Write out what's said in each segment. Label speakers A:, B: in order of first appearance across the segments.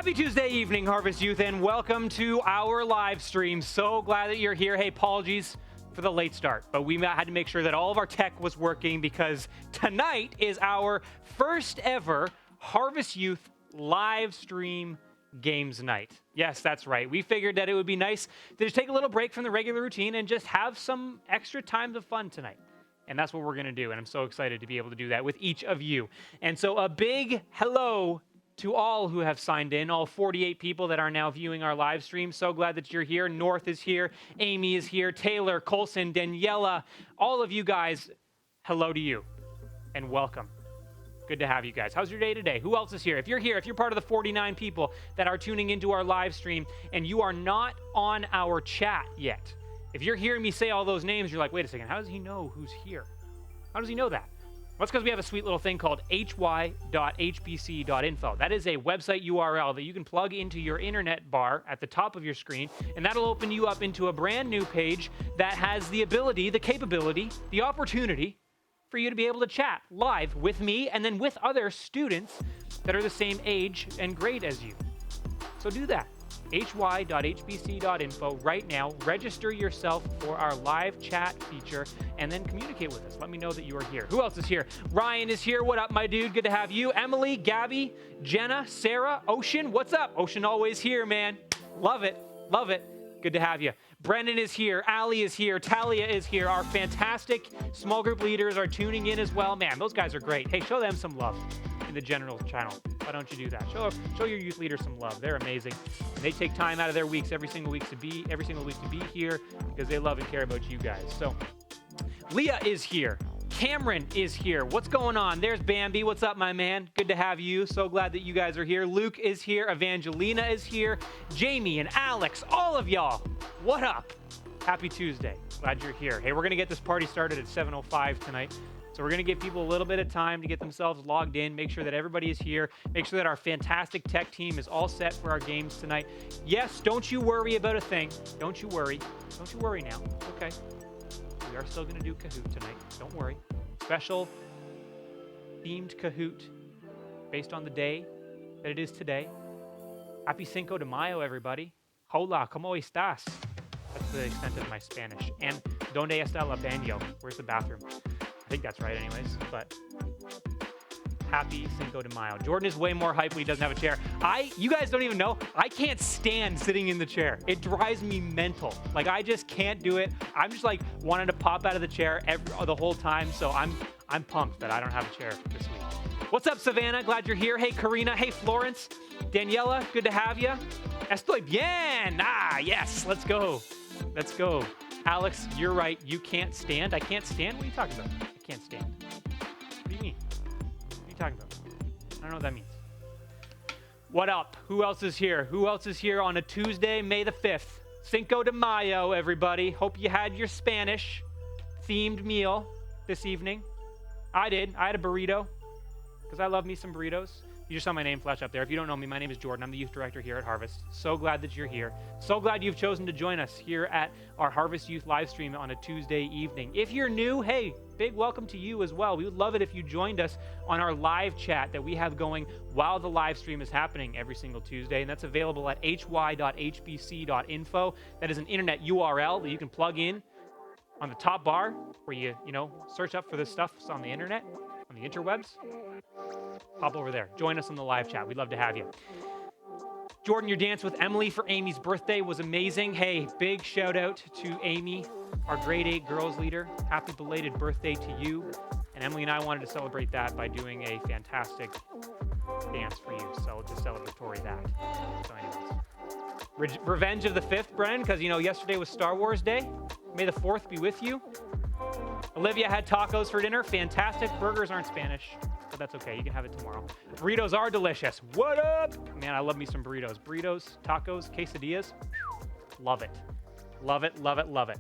A: Happy Tuesday evening, Harvest Youth, and welcome to our live stream. So glad that you're here. Hey, apologies for the late start, but we had to make sure that all of our tech was working because tonight is our first ever Harvest Youth live stream games night. Yes, that's right. We figured that it would be nice to just take a little break from the regular routine and just have some extra times of fun tonight. And that's what we're going to do, and I'm so excited to be able to do that with each of you. And so a big hello to all who have signed in, all 48 people that are now viewing our live stream. So glad that you're here. North is here. Amy is here. Taylor, Colson, Daniela, all of you guys, hello to you and welcome. Good to have you guys. How's your day today? Who else is here? If you're here, if you're part of the 49 people that are tuning into our live stream and you are not on our chat yet, if you're hearing me say all those names, you're like, wait a second, how does he know who's here? How does he know that? Well, that's because we have a sweet little thing called hy.hbc.info. That is a website URL that you can plug into your internet bar at the top of your screen, and that'll open you up into a brand new page that has the ability, the capability, the opportunity for you to be able to chat live with me and then with other students that are the same age and grade as you. So do that. hy.hbc.info right now. Register yourself for our live chat feature and then communicate with us. Let me know that you are here. Who else is here? Ryan is here. What up, my dude? Good to have you. Emily, Gabby, Jenna, Sarah, Ocean. What's up? Ocean always here, man. Love it. Love it. Good to have you. Brendan is here. Allie is here. Talia is here. Our fantastic small group leaders are tuning in as well. Man, those guys are great. Hey, show them some love in the general channel. Why don't you do that? Show your youth leaders some love. They're amazing. And they take time out of their weeks every single week to be here because they love and care about you guys. So Leah is here. Cameron is here. What's going on? There's Bambi. What's up, my man? Good to have you. So glad that you guys are here. Luke is here. Evangelina is here. Jamie and Alex, all of y'all. What up? Happy Tuesday. Glad you're here. Hey, we're going to get this party started at 7:05 tonight. So we're going to give people a little bit of time to get themselves logged in, make sure that everybody is here, make sure that our fantastic tech team is all set for our games tonight. Yes, don't you worry about a thing. Don't you worry. Don't you worry now. Okay. We are still going to do Kahoot tonight. Don't worry. Special themed Kahoot based on the day that it is today. Happy Cinco de Mayo, everybody. Hola, ¿cómo estás? That's the extent of my Spanish. And ¿dónde está el baño? Where's the bathroom? I think that's right anyways, but happy Cinco de Mayo. Jordan is way more hype when he doesn't have a chair. You guys don't even know, I can't stand sitting in the chair. It drives me mental. Like, I just can't do it. I'm just like wanting to pop out of the chair the whole time, so I'm pumped that I don't have a chair this week. What's up, Savannah? Glad you're here. Hey, Karina. Hey, Florence. Daniela, good to have you. Estoy bien. Yes, let's go. Let's go. Alex, you're right. You can't stand. I can't stand? What are you talking about? I can't stand. What do you mean? What are you talking about? I don't know what that means. What up? Who else is here? Who else is here on a Tuesday, May the 5th? Cinco de Mayo, everybody. Hope you had your Spanish themed meal this evening. I did. I had a burrito because I love me some burritos. You just saw my name flash up there. If you don't know me, my name is Jordan. I'm the youth director here at Harvest. So glad that you're here. So glad you've chosen to join us here at our Harvest Youth live stream on a Tuesday evening. If you're new, hey, big welcome to you as well. We would love it if you joined us on our live chat that we have going while the live stream is happening every single Tuesday, and that's available at hy.hbc.info. That is an internet URL that you can plug in on the top bar where you search up for this stuff on the internet, on the interwebs. Pop over there. Join us on the live chat. We'd love to have you. Jordan, your dance with Emily for Amy's birthday was amazing. Hey, big shout out to Amy, our grade 8 girls leader. Happy belated birthday to you. And Emily and I wanted to celebrate that by doing a fantastic dance for you. So just celebratory that. So anyways. Revenge of the 5th, Brennan, because, yesterday was Star Wars Day. May the 4th be with you. Olivia had tacos for dinner. Fantastic. Burgers aren't Spanish, but that's okay. You can have it tomorrow. Burritos are delicious. What up? Man, I love me some burritos. Burritos, tacos, quesadillas. Love it. Love it, love it, love it.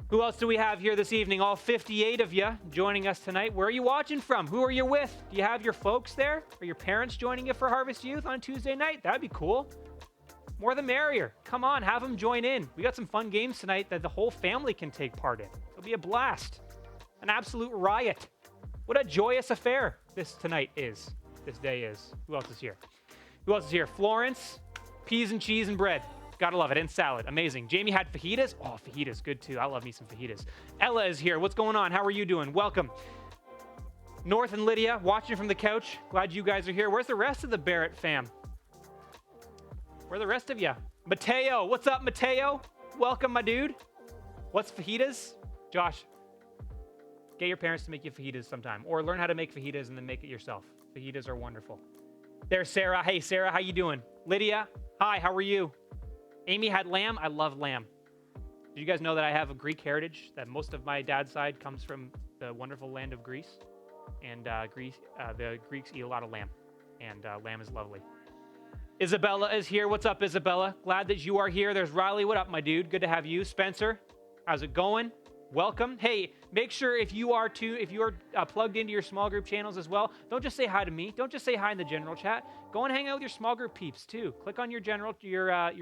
A: Who else do we have here this evening? All 58 of you joining us tonight. Where are you watching from? Who are you with? Do you have your folks there? Are your parents joining you for Harvest Youth on Tuesday night? That'd be cool. More the merrier. Come on, have them join in. We got some fun games tonight that the whole family can take part in. It'll be a blast. An absolute riot. What a joyous affair this day is. Who else is here? Who else is here? Florence, peas and cheese and bread. Gotta love it. And salad. Amazing. Jamie had fajitas. Oh, fajitas. Good too. I love me some fajitas. Ella is here. What's going on? How are you doing? Welcome. North and Lydia watching from the couch. Glad you guys are here. Where's the rest of the Barrett fam? Where are the rest of you? Mateo. What's up, Mateo? Welcome, my dude. What's fajitas? Josh, get your parents to make you fajitas sometime. Or learn how to make fajitas and then make it yourself. Fajitas are wonderful. There's Sarah. Hey, Sarah, how you doing? Lydia, hi, how are you? Amy had lamb. I love lamb. Did you guys know that I have a Greek heritage? That most of my dad's side comes from the wonderful land of Greece. And the Greeks eat a lot of lamb. And lamb is lovely. Isabella is here. What's up, Isabella? Glad that you are here. There's Riley. What up, my dude? Good to have you. Spencer, how's it going? Welcome. Hey, make sure if you are plugged into your small group channels as well, don't just say hi to me. Don't just say hi in the general chat. Go and hang out with your small group peeps too. Click on your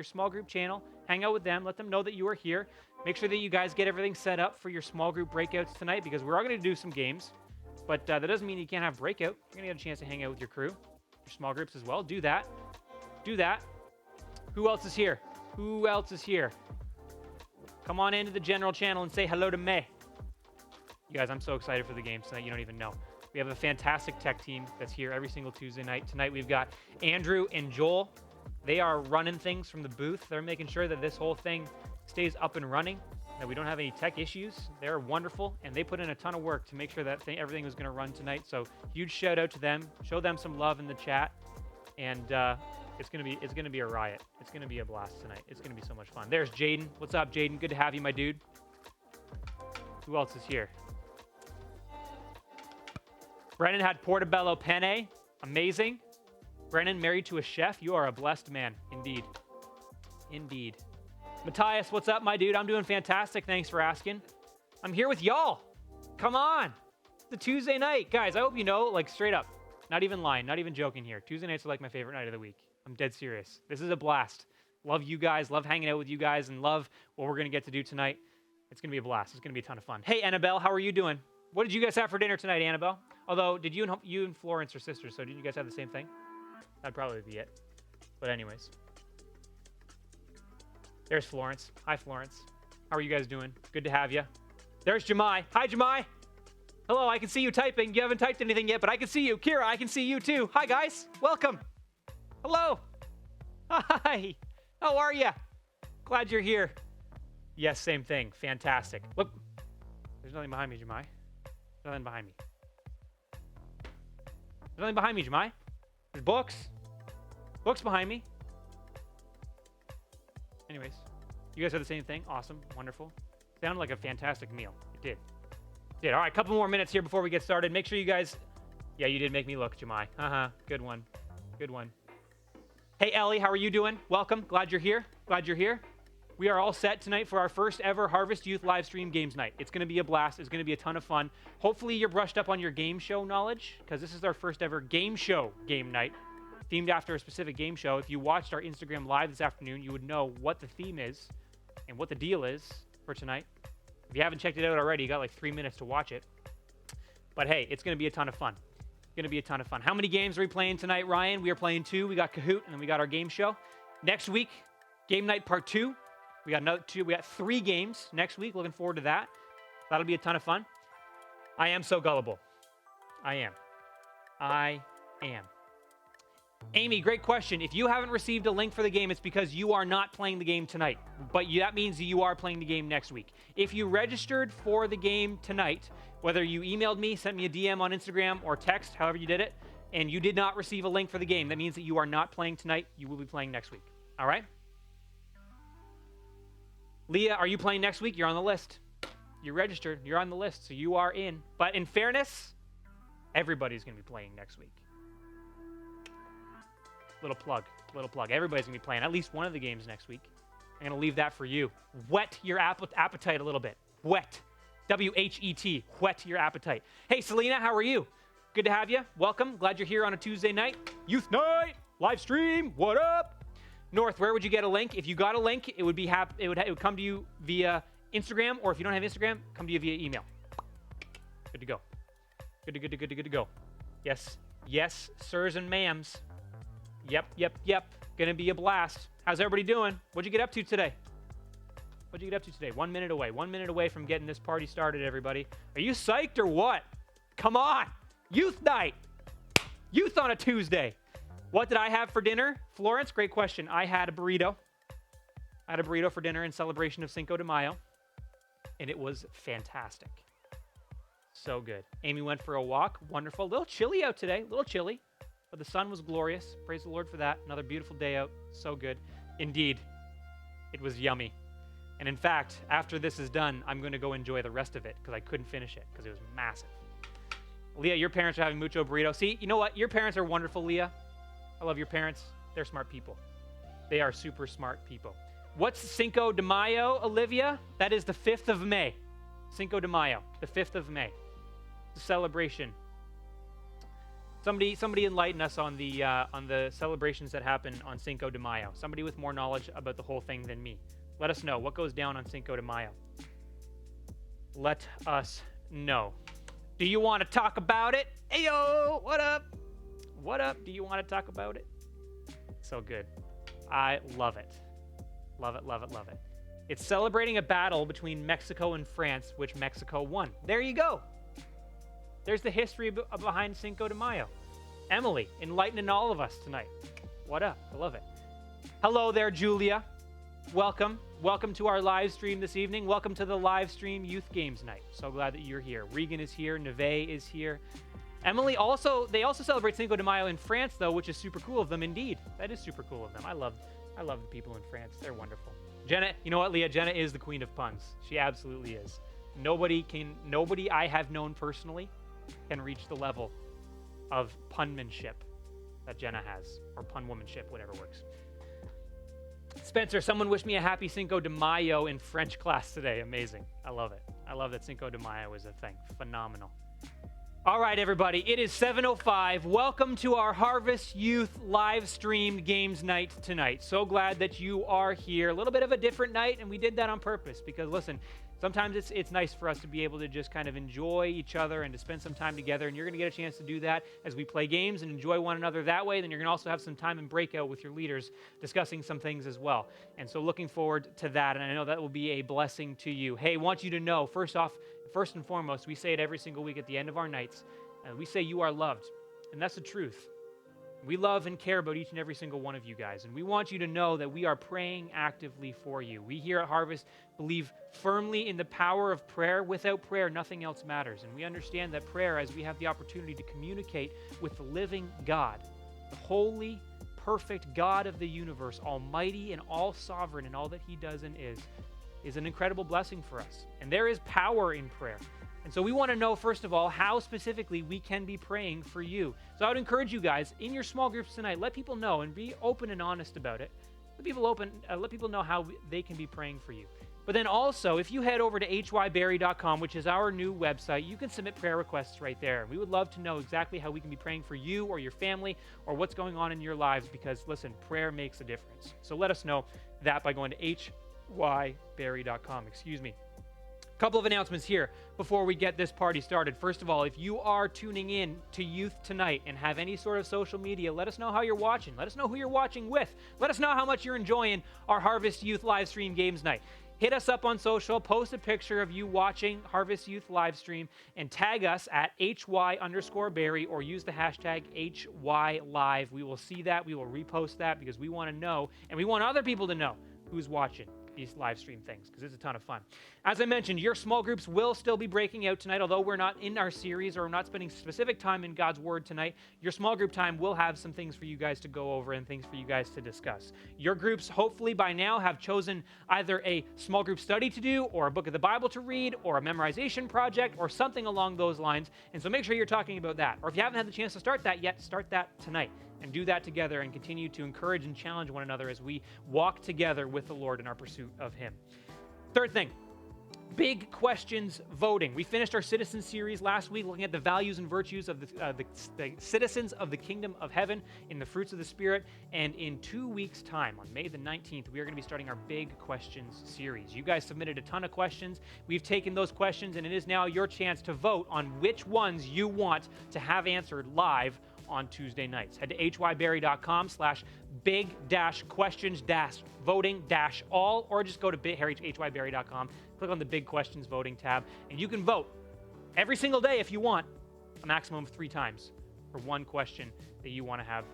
A: small group channel. Hang out with them. Let them know that you are here. Make sure that you guys get everything set up for your small group breakouts tonight because we're all going to do some games. but that doesn't mean you can't have breakout. You're going to get a chance to hang out with your crew, your small groups as well. Do that. Do that. Who else is here? Who else is here? Come on into the general channel and say hello to May. You guys, I'm so excited for the games tonight. You don't even know. We have a fantastic tech team that's here every single Tuesday night. Tonight we've got Andrew and Joel. They are running things from the booth. They're making sure that this whole thing stays up and running, that we don't have any tech issues. They're wonderful, and they put in a ton of work to make sure that everything was going to run tonight. So huge shout out to them. Show them some love in the chat, and it's gonna be a riot. It's gonna be a blast tonight. It's gonna be so much fun. There's Jaden. What's up, Jaden? Good to have you, my dude. Who else is here? Brennan had portobello penne. Amazing. Brennan, married to a chef. You are a blessed man. Indeed. Indeed. Matthias, what's up, my dude? I'm doing fantastic. Thanks for asking. I'm here with y'all. Come on. It's a Tuesday night. Guys, I hope you know, like, straight up. Not even lying. Not even joking here. Tuesday nights are like my favorite night of the week. I'm dead serious. This is a blast. Love you guys. Love hanging out with you guys, and love what we're going to get to do tonight. It's going to be a blast. It's going to be a ton of fun. Hey, Annabelle, how are you doing? What did you guys have for dinner tonight, Annabelle? Although, did you and Florence are sisters, so did you guys have the same thing? That'd probably be it. But anyways. There's Florence. Hi, Florence. How are you guys doing? Good to have you. There's Jemai. Hi, Jemai. Hello, I can see you typing. You haven't typed anything yet, but I can see you. Kira, I can see you too. Hi, guys. Welcome. Hello. Hi. How are you? Glad you're here. Yes, same thing. Fantastic. Look. There's nothing behind me, Jemai. Nothing behind me. There's nothing behind me, Jemai. There's books. Books behind me. Anyways, you guys have the same thing. Awesome. Wonderful. Sounded like a fantastic meal. It did. It did. All right, a couple more minutes here before we get started. Make sure you guys... Yeah, you did make me look, Jemai. Good one. Good one. Hey, Ellie, how are you doing? Welcome. Glad you're here. Glad you're here. We are all set tonight for our first ever Harvest Youth live stream games night. It's going to be a blast. It's going to be a ton of fun. Hopefully you're brushed up on your game show knowledge, because this is our first ever game show game night, themed after a specific game show. If you watched our Instagram live this afternoon, you would know what the theme is and what the deal is for tonight. If you haven't checked it out already, you got like 3 minutes to watch it. But hey, it's going to be a ton of fun. It's going to be a ton of fun. How many games are we playing tonight, Ryan? We are playing 2. We got Kahoot, and then we got our game show. Next week, game night part 2. We got another 2. We got 3 games next week. Looking forward to that. That'll be a ton of fun. I am so gullible. I am. Amy, great question. If you haven't received a link for the game, it's because you are not playing the game tonight. But that means that you are playing the game next week. If you registered for the game tonight, whether you emailed me, sent me a DM on Instagram, or text, however you did it, and you did not receive a link for the game, that means that you are not playing tonight. You will be playing next week. All right? Leah, are you playing next week? You're on the list. You're registered. You're on the list, so you are in. But in fairness, everybody's going to be playing next week. Little plug. Everybody's going to be playing at least one of the games next week. I'm going to leave that for you. Whet your appetite a little bit. Whet. W-H-E-T. Whet your appetite. Hey, Selena, how are you? Good to have you. Welcome. Glad you're here on a Tuesday night. Youth night. Live stream. What up? North, where would you get a link? If you got a link, it would be it would come to you via Instagram, or if you don't have Instagram, come to you via email. Good to go. Good to go. Yes, sirs and ma'ams. Yep. Gonna be a blast. How's everybody doing? What'd you get up to today? 1 minute away. 1 minute away from getting this party started, everybody. Are you psyched or what? Come on. Youth night. Youth on a Tuesday. What did I have for dinner? Florence, great question. I had a burrito. For dinner in celebration of Cinco de Mayo, and it was fantastic. So good. Amy went for a walk. Wonderful. A little chilly out today. But the sun was glorious. Praise the Lord for that. Another beautiful day out. So good. Indeed, it was yummy. And in fact, after this is done, I'm going to go enjoy the rest of it because I couldn't finish it because it was massive. Leah, your parents are having mucho burrito. See, you know what? Your parents are wonderful, Leah. I love your parents. They're smart people. They are super smart people. What's Cinco de Mayo, Olivia? That is the 5th of May. Cinco de Mayo, the 5th of May. It's a celebration. Somebody enlighten us on the celebrations that happen on Cinco de Mayo. Somebody with more knowledge about the whole thing than me. Let us know what goes down on Cinco de Mayo. Let us know. Do you want to talk about it? Hey, yo, what up? What up? Do you want to talk about it? So good. I love it. Love it, love it, love it. It's celebrating a battle between Mexico and France, which Mexico won. There you go. There's the history behind Cinco de Mayo. Emily, enlightening all of us tonight. What up? I love it. Hello there, Julia. Welcome. Welcome to our live stream this evening. Welcome to the live stream Youth Games Night. So glad that you're here. Regan is here. Neve is here. Emily, they also celebrate Cinco de Mayo in France, though, which is super cool of them indeed. That is super cool of them. I love the people in France. They're wonderful. Jenna, you know what, Leah? Jenna is the queen of puns. She absolutely is. Nobody I have known personally can reach the level of punmanship that Jenna has, or punwomanship, whatever works. Spencer, someone wished me a happy Cinco de Mayo in French class today. Amazing. I love it. I love that Cinco de Mayo is a thing. Phenomenal. All right, everybody. It is 7:05. Welcome to our Harvest Youth live stream games night tonight. So glad that you are here. A little bit of a different night, and we did that on purpose because, listen, sometimes it's nice for us to be able to just kind of enjoy each other and to spend some time together, and you're going to get a chance to do that as we play games and enjoy one another that way. Then you're going to also have some time and breakout with your leaders discussing some things as well. And so looking forward to that, and I know that will be a blessing to you. Hey, I want you to know, first and foremost, we say it every single week at the end of our nights, and we say you are loved, and that's the truth. We love and care about each and every single one of you guys, and we want you to know that we are praying actively for you. We here at Harvest believe firmly in the power of prayer. Without prayer, nothing else matters, and we understand that prayer, as we have the opportunity to communicate with the living God, the holy, perfect God of the universe, almighty and all sovereign in all that he does and is an incredible blessing for us. And there is power in prayer. And so we want to know, first of all, how specifically we can be praying for you. So I would encourage you guys, in your small groups tonight, let people know and be open and honest about it. Let people know how they can be praying for you. But then also, if you head over to hyberry.com, which is our new website, you can submit prayer requests right there. We would love to know exactly how we can be praying for you or your family or what's going on in your lives because, listen, prayer makes a difference. So let us know that by going to hyberry.com. Couple of announcements here before we get this party started. First of all, if you are tuning in to Youth Tonight and have any sort of social media, let us know how you're watching. Let us know who you're watching with. Let us know how much you're enjoying our Harvest Youth live stream games night. Hit us up on social, post a picture of you watching Harvest Youth live stream, and tag us at HY_Berry or use the hashtag HYLive. We will see that. We will repost that because we want to know, and we want other people to know who's watching these live stream things because it's a ton of fun. As I mentioned, your small groups will still be breaking out tonight, although we're not in our series or we're not spending specific time in God's Word tonight. Your small group time will have some things for you guys to go over and things for you guys to discuss. Your groups, hopefully by now, have chosen either a small group study to do or a book of the Bible to read or a memorization project or something along those lines. And so make sure you're talking about that. Or if you haven't had the chance to start that yet, start that tonight. And do that together and continue to encourage and challenge one another as we walk together with the Lord in our pursuit of Him. Third thing, big questions voting. We finished our Citizen series last week looking at the values and virtues of the citizens of the kingdom of heaven in the fruits of the Spirit. And in 2 weeks' time, on May the 19th, we are going to be starting our Big Questions series. You guys submitted a ton of questions. We've taken those questions, and it is now your chance to vote on which ones you want to have answered live on Tuesday nights. Head to hyberry.com/big-questions-voting-all, or just go to hyberry.com, click on the Big Questions Voting tab, and you can vote every single day if you want, a maximum of 3 times for one question that you want to have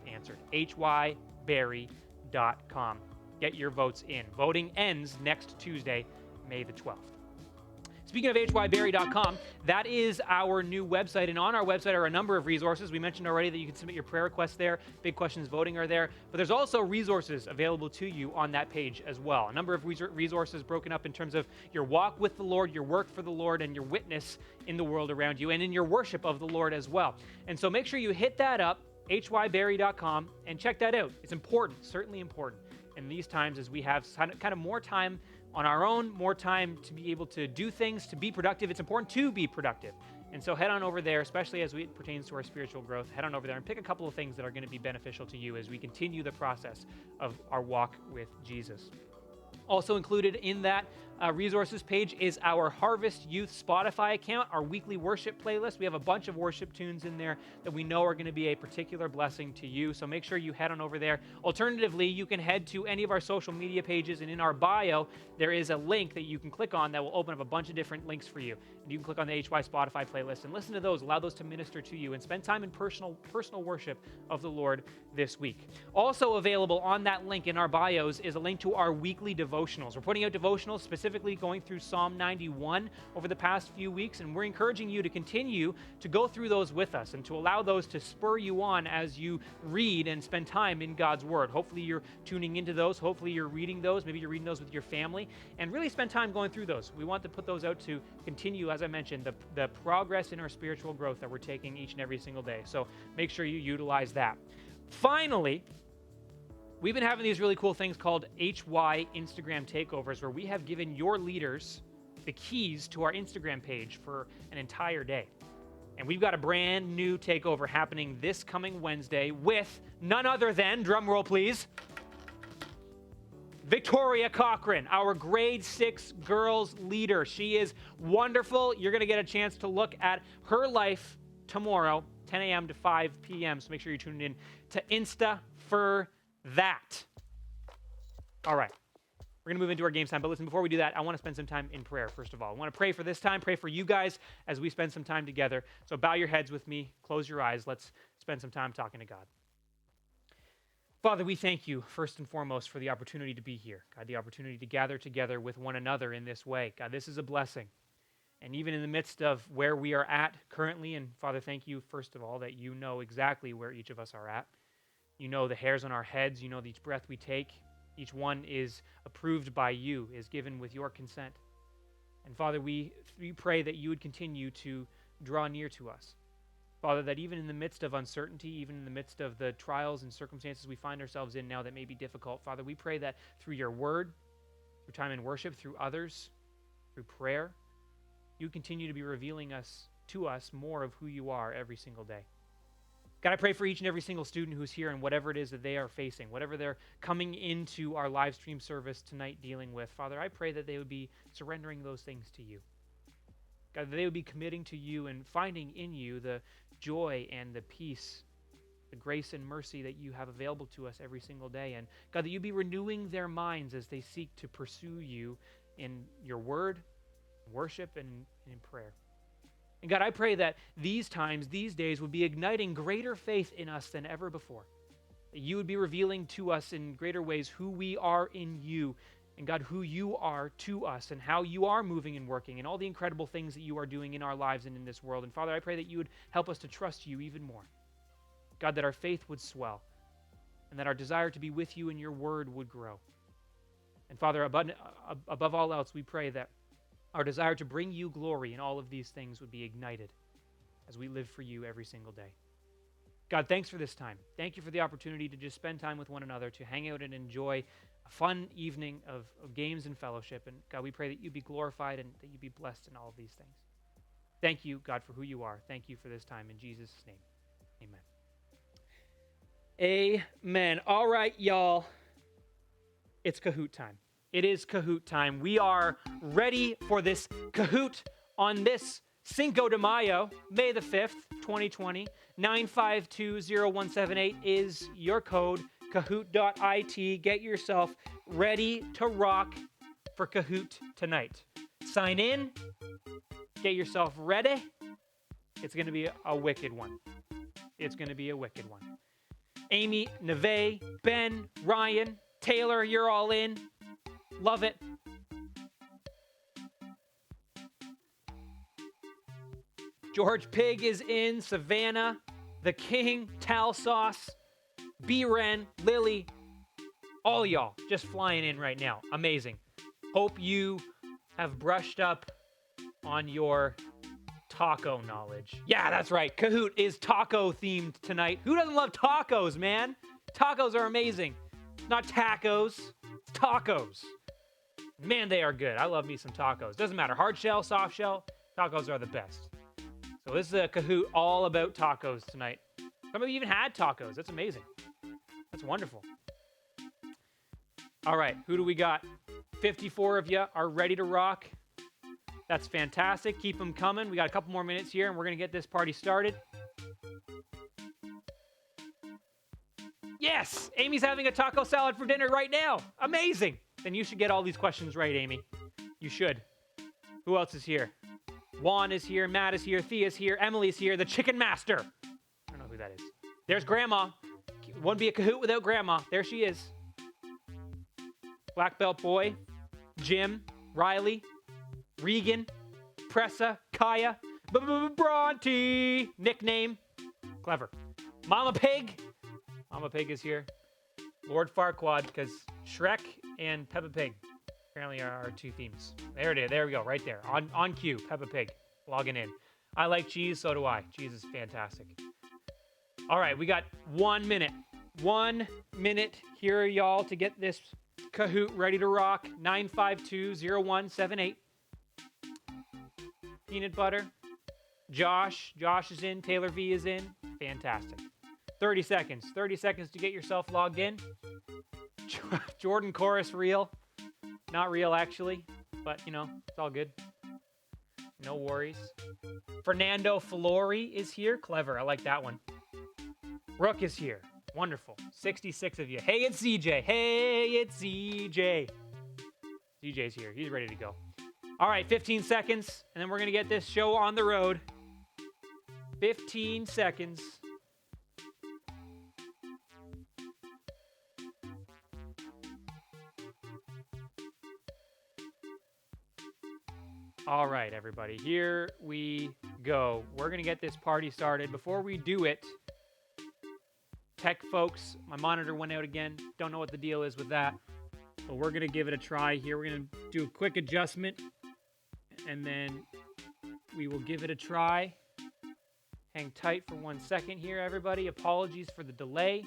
A: answered. hyberry.com. Get your votes in. Voting ends next Tuesday, May the 12th. Speaking of hyberry.com, that is our new website, and on our website are a number of resources. We mentioned already that you can submit your prayer requests there. Big Questions Voting are there, but there's also resources available to you on that page as well. A number of resources broken up in terms of your walk with the Lord, your work for the Lord, and your witness in the world around you, and in your worship of the Lord as well. And so make sure you hit that up, hyberry.com, and check that out. It's important, certainly important. In these times, as we have kind of more time on our own, more time to be able to do things, to be productive. It's important to be productive. And so head on over there, especially as it pertains to our spiritual growth, head on over there and pick a couple of things that are going to be beneficial to you as we continue the process of our walk with Jesus. Also included in that resources page is our Harvest Youth Spotify account, our weekly worship playlist. We have a bunch of worship tunes in there that we know are going to be a particular blessing to you. So make sure you head on over there. Alternatively, you can head to any of our social media pages, and in our bio, there is a link that you can click on that will open up a bunch of different links for you. And you can click on the HY Spotify playlist and listen to those, allow those to minister to you, and spend time in personal worship of the Lord this week. Also available on that link in our bios is a link to our weekly devotionals. We're putting out devotionals specifically going through Psalm 91 over the past few weeks, and we're encouraging you to continue to go through those with us and to allow those to spur you on as you read and spend time in God's Word. Hopefully you're tuning into those. Hopefully you're reading those. Maybe you're reading those with your family, and really spend time going through those. We want to put those out to continue, as I mentioned, the progress in our spiritual growth that we're taking each and every single day. So make sure you utilize that. Finally, we've been having these really cool things called HY Instagram takeovers, where we have given your leaders the keys to our Instagram page for an entire day. And we've got a brand new takeover happening this coming Wednesday with none other than, drum roll please, Victoria Cochran, our grade 6 girls leader. She is wonderful. You're going to get a chance to look at her life tomorrow, 10 a.m. to 5 p.m. So make sure you're tuning in to Insta for that. All right. We're going to move into our games time. But listen, before we do that, I want to spend some time in prayer, first of all. I want to pray for this time, pray for you guys as we spend some time together. So bow your heads with me, close your eyes. Let's spend some time talking to God. Father, we thank you first and foremost for the opportunity to be here. God, the opportunity to gather together with one another in this way. God, this is a blessing. And even in the midst of where we are at currently, and Father, thank you, first of all, that you know exactly where each of us are at. You know the hairs on our heads. You know each breath we take. Each one is approved by you, is given with your consent. And Father, we pray that you would continue to draw near to us. Father, that even in the midst of uncertainty, even in the midst of the trials and circumstances we find ourselves in now that may be difficult, Father, we pray that through your word, through time in worship, through others, through prayer, you continue to be revealing to us more of who you are every single day. God, I pray for each and every single student who's here and whatever it is that they are facing, whatever they're coming into our live stream service tonight dealing with. Father, I pray that they would be surrendering those things to you. God, that they would be committing to you and finding in you the joy and the peace, the grace and mercy that you have available to us every single day. And God, that you be renewing their minds as they seek to pursue you in your word, worship, and in prayer. And God, I pray that these times, these days, would be igniting greater faith in us than ever before. That you would be revealing to us in greater ways who we are in you, and God, who you are to us, and how you are moving and working, and all the incredible things that you are doing in our lives and in this world. And Father, I pray that you would help us to trust you even more. God, that our faith would swell, and that our desire to be with you and your word would grow. And Father, above all else, we pray that our desire to bring you glory in all of these things would be ignited as we live for you every single day. God, thanks for this time. Thank you for the opportunity to just spend time with one another, to hang out and enjoy a fun evening of games and fellowship. And God, we pray that you be glorified and that you be blessed in all of these things. Thank you, God, for who you are. Thank you for this time. In Jesus' name, amen. Amen. All right, y'all. It's Kahoot time. It is Kahoot time. We are ready for this Kahoot on this Cinco de Mayo, May the 5th, 2020. 9520178 is your code, kahoot.it. Get yourself ready to rock for Kahoot tonight. Sign in. Get yourself ready. It's going to be a wicked one. It's going to be a wicked one. Amy, Neve, Ben, Ryan, Taylor, you're all in. Love it. George Pig is in. Savannah, The King, Tal Sauce, B-Ren, Lily, all y'all just flying in right now. Amazing. Hope you have brushed up on your taco knowledge. Yeah, that's right. Kahoot is taco themed tonight. Who doesn't love tacos, man? Tacos are amazing. Not tacos, tacos. Man, they are good. I love me some tacos. Doesn't matter. Hard shell, soft shell, tacos are the best. So this is a Kahoot all about tacos tonight. Some of you even had tacos. That's amazing. That's wonderful. All right, who do we got? 54 of you are ready to rock. That's fantastic. Keep them coming. We got a couple more minutes here, and we're going to get this party started. Yes! Amy's having a taco salad for dinner right now. Amazing! Then you should get all these questions right, Amy. You should. Who else is here? Juan is here. Matt is here. Thea's here. Emily's here. The Chicken Master. I don't know who that is. There's Grandma. Wouldn't be a Kahoot without Grandma. There she is. Black Belt Boy. Jim. Riley. Regan. Pressa. Kaya. Bronte. Nickname. Clever. Mama Pig. Mama Pig is here. Lord Farquaad, because Shrek and Peppa Pig apparently are our two themes. There it is. There we go. Right there. On cue. Peppa Pig. Logging in. I like cheese. So do I. Cheese is fantastic. All right. We got 1 minute. 1 minute here, y'all, to get this Kahoot ready to rock. 952-0178. Peanut butter. Josh. Josh is in. Taylor V is in. Fantastic. 30 seconds. 30 seconds to get yourself logged in. Jordan Chorus real. Not real, actually. But, you know, it's all good. No worries. Fernando Flori is here. Clever. I like that one. Rook is here. Wonderful. 66 of you. Hey, it's CJ. Hey, it's CJ. CJ's here. He's ready to go. All right, 15 seconds. And then we're going to get this show on the road. 15 seconds. All right, everybody, here we go. We're going to get this party started. Before we do it, tech folks, my monitor went out again. Don't know what the deal is with that, but we're going to give it a try here. We're going to do a quick adjustment, and then we will give it a try. Hang tight for 1 second here, everybody. Apologies for the delay.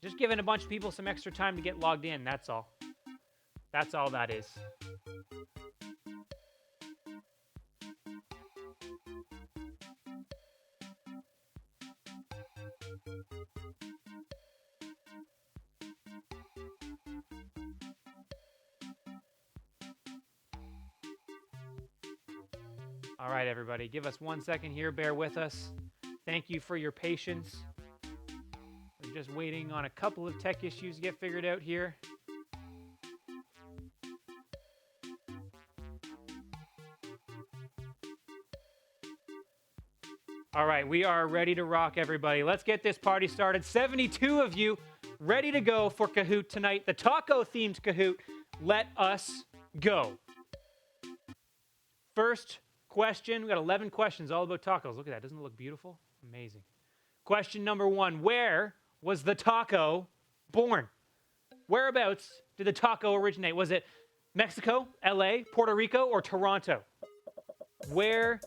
A: Just giving a bunch of people some extra time to get logged in, that's all. That's all that is. All right, everybody, give us 1 second here. Bear with us. Thank you for your patience. We're just waiting on a couple of tech issues to get figured out here. All right, we are ready to rock, everybody. Let's get this party started. 72 of you ready to go for Kahoot tonight. The taco-themed Kahoot. Let us go. First question. We got 11 questions all about tacos. Look at that. Doesn't it look beautiful? Amazing. Question number 1. Where was the taco born? Whereabouts did the taco originate? Was it Mexico, LA, Puerto Rico, or Toronto? Where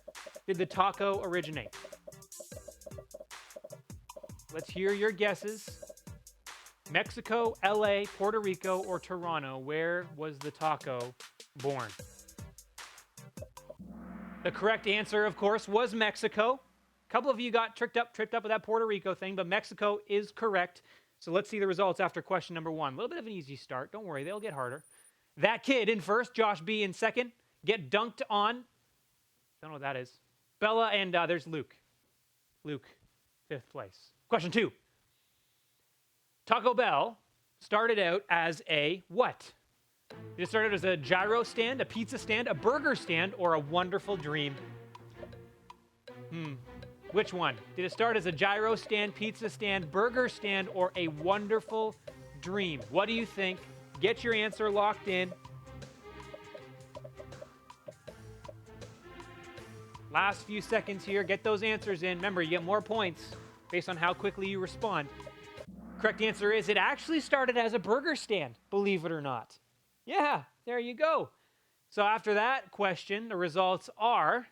A: did the taco originate? Let's hear your guesses. Mexico, LA, Puerto Rico, or Toronto. Where was the taco born? The correct answer, of course, was Mexico. A couple of you got tripped up with that Puerto Rico thing, but Mexico is correct. So let's see the results after question number 1. A little bit of an easy start. Don't worry, they'll get harder. That kid in first, Josh B in second. Get dunked on. Don't know what that is. Bella and there's Luke. Luke, 5th place. Question 2. Taco Bell started out as a what? Did it start out as a gyro stand, a pizza stand, a burger stand, or a wonderful dream? Which one? Did it start as a gyro stand, pizza stand, burger stand, or a wonderful dream? What do you think? Get your answer locked in. Last few seconds here. Get those answers in. Remember, you get more points based on how quickly you respond. Correct answer is it actually started as a burger stand, believe it or not. Yeah, there you go. So after that question, the results are,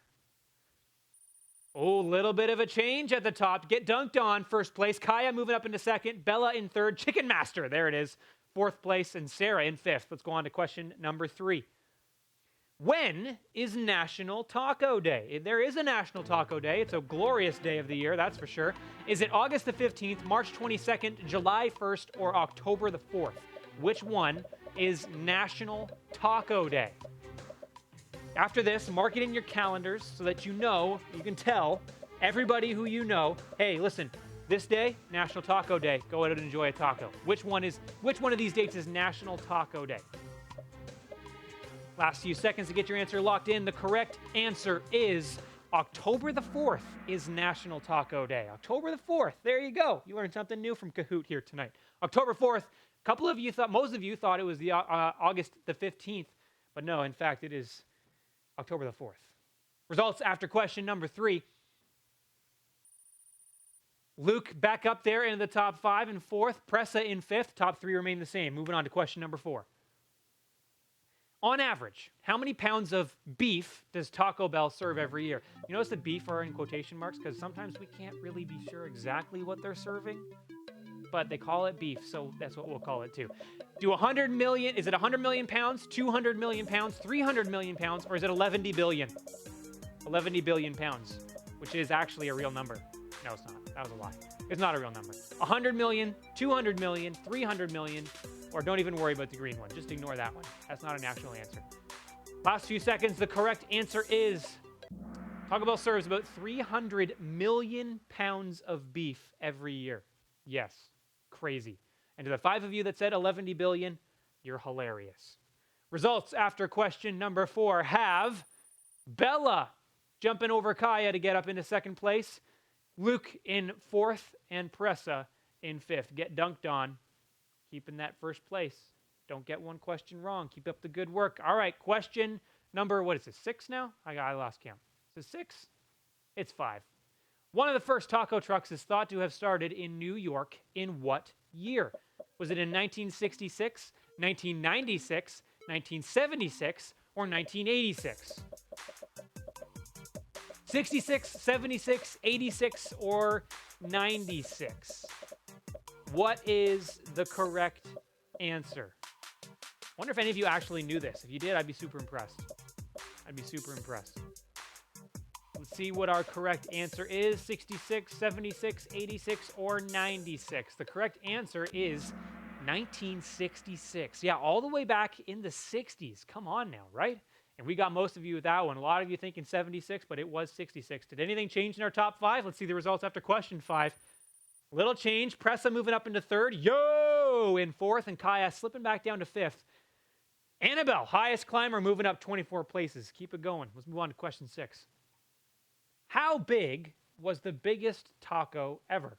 A: a little bit of a change at the top. Get dunked on, 1st place. Kaya moving up into 2nd. Bella in 3rd. Chicken Master, there it is, 4th place. And Sarah in 5th. Let's go on to question number 3. When is National Taco Day? There is a National Taco Day. It's a glorious day of the year, that's for sure. Is it August the 15th, March 22nd, July 1st, or October the 4th? Which one is National Taco Day. After this, mark it in your calendars so that you can tell everybody who you know, hey, listen, this day, National Taco Day. Go out and enjoy a taco. Which one of these dates is National Taco Day? Last few seconds to get your answer locked in. The correct answer is October the 4th is National Taco Day. October the 4th. There you go. You learned something new from Kahoot here tonight. October 4th. Most of you thought it was the August the 15th, but no, in fact, it is October the 4th. Results after question number 3. Luke back up there in the top 5 in 4th. Pressa in 5th. Top 3 remain the same. Moving on to question number 4. On average, how many pounds of beef does Taco Bell serve every year? You notice the beef are in quotation marks because sometimes we can't really be sure exactly what they're serving, but they call it beef, so that's what we'll call it too. Is it 100 million pounds, 200 million pounds, 300 million pounds, or is it 11 billion? 11 billion pounds, which is actually a real number. No, it's not. That was a lie. It's not a real number. 100 million, 200 million, 300 million, or don't even worry about the green one. Just ignore that one. That's not an actual answer. Last few seconds, the correct answer is Taco Bell serves about 300 million pounds of beef every year. Yes, crazy. And to the 5 of you that said 11 billion, you're hilarious. Results after question number 4 have Bella jumping over Kaya to get up into 2nd place, Luke in 4th, and Pressa in 5th. Get dunked on. Keeping that 1st place. Don't get one question wrong. Keep up the good work. All right, question number, 6 now? I lost count. Is it 6? It's 5. One of the first taco trucks is thought to have started in New York in what year? Was it in 1966, 1996, 1976, or 1986? 66, 76, 86, or 96? What is the correct answer? Wonder if any of you actually knew this. If you did, I'd be super impressed. Let's see what our correct answer is. 66, 76, 86, or 96. The correct answer is 1966. Yeah, all the way back in the 60s. Come on now, right? And we got most of you with that one. A lot of you thinking 76, but it was 66. Did anything change in our top 5? Let's see the results after question 5. Little change. Pressa moving up into 3rd. Yo! In 4th. And Kaya slipping back down to 5th. Annabelle, highest climber, moving up 24 places. Keep it going. Let's move on to question 6. How big was the biggest taco ever?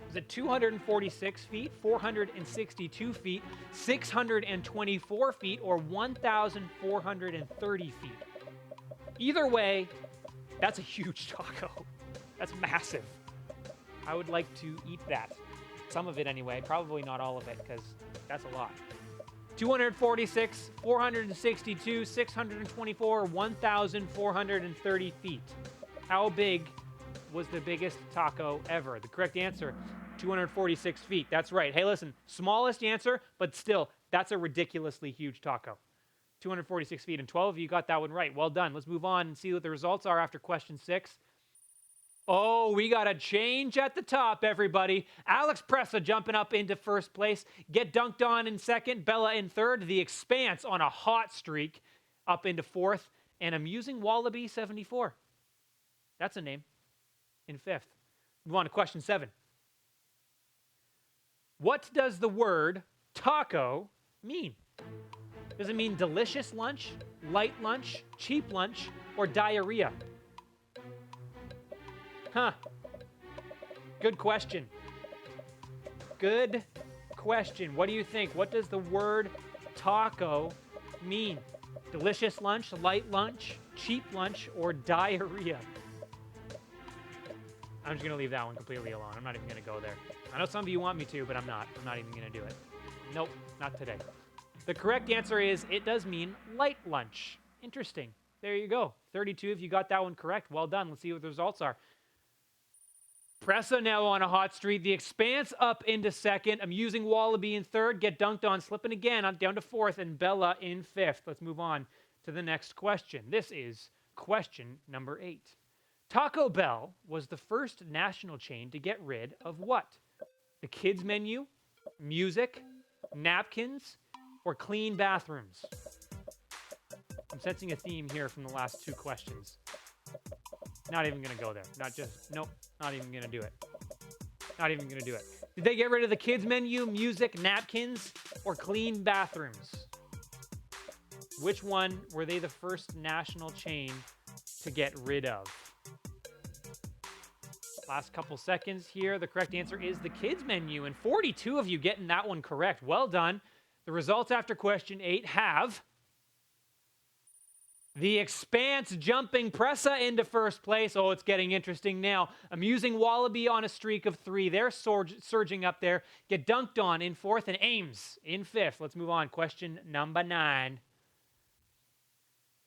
A: Was it 246 feet, 462 feet, 624 feet, or 1,430 feet? Either way, that's a huge taco. That's massive. I would like to eat that. Some of it anyway. Probably not all of it, because that's a lot. 246, 462, 624, 1,430 feet. How big was the biggest taco ever? The correct answer, 246 feet. That's right. Hey, listen, smallest answer, but still, that's a ridiculously huge taco. 246 feet, and 12 of you got that one right. Well done. Let's move on and see what the results are after question 6. Oh, we got a change at the top, everybody. Alex Pressa jumping up into 1st place. Get dunked on in 2nd. Bella in 3rd. The Expanse on a hot streak up into 4th. And Amusing Wallaby 74. That's a name. In 5th. Move on to question 7. What does the word taco mean? Does it mean delicious lunch, light lunch, cheap lunch, or diarrhea? Huh. Good question. Good question. What do you think? What does the word taco mean? Delicious lunch, light lunch, cheap lunch, or diarrhea? I'm just going to leave that one completely alone. I'm not even going to go there. I know some of you want me to, but I'm not. I'm not even going to do it. Nope, not today. The correct answer is it does mean light lunch. Interesting. There you go. 32 if you got that one correct. Well done. Let's see what the results are. Pressa now on a hot streak. The Expanse up into 2nd. Amusing Wallaby in 3rd. Get dunked on. Slipping again down to 4th. And Bella in 5th. Let's move on to the next question. This is question number 8. Taco Bell was the first national chain to get rid of what? The kids menu, music, napkins, or clean bathrooms? I'm sensing a theme here from the last two questions. Not even going to go there. Nope, not even going to do it. Not even going to do it. Did they get rid of the kids menu, music, napkins, or clean bathrooms? Which one were they the first national chain to get rid of? Last couple seconds here. The correct answer is the kids menu, and 42 of you getting that one correct. Well done. The results after question 8 have The Expanse jumping Pressa into first place. Oh, it's getting interesting now. Amusing Wallaby on a streak of 3. They're surging up there. Get Dunked On in 4th and Ames in 5th. Let's move on. Question number 9.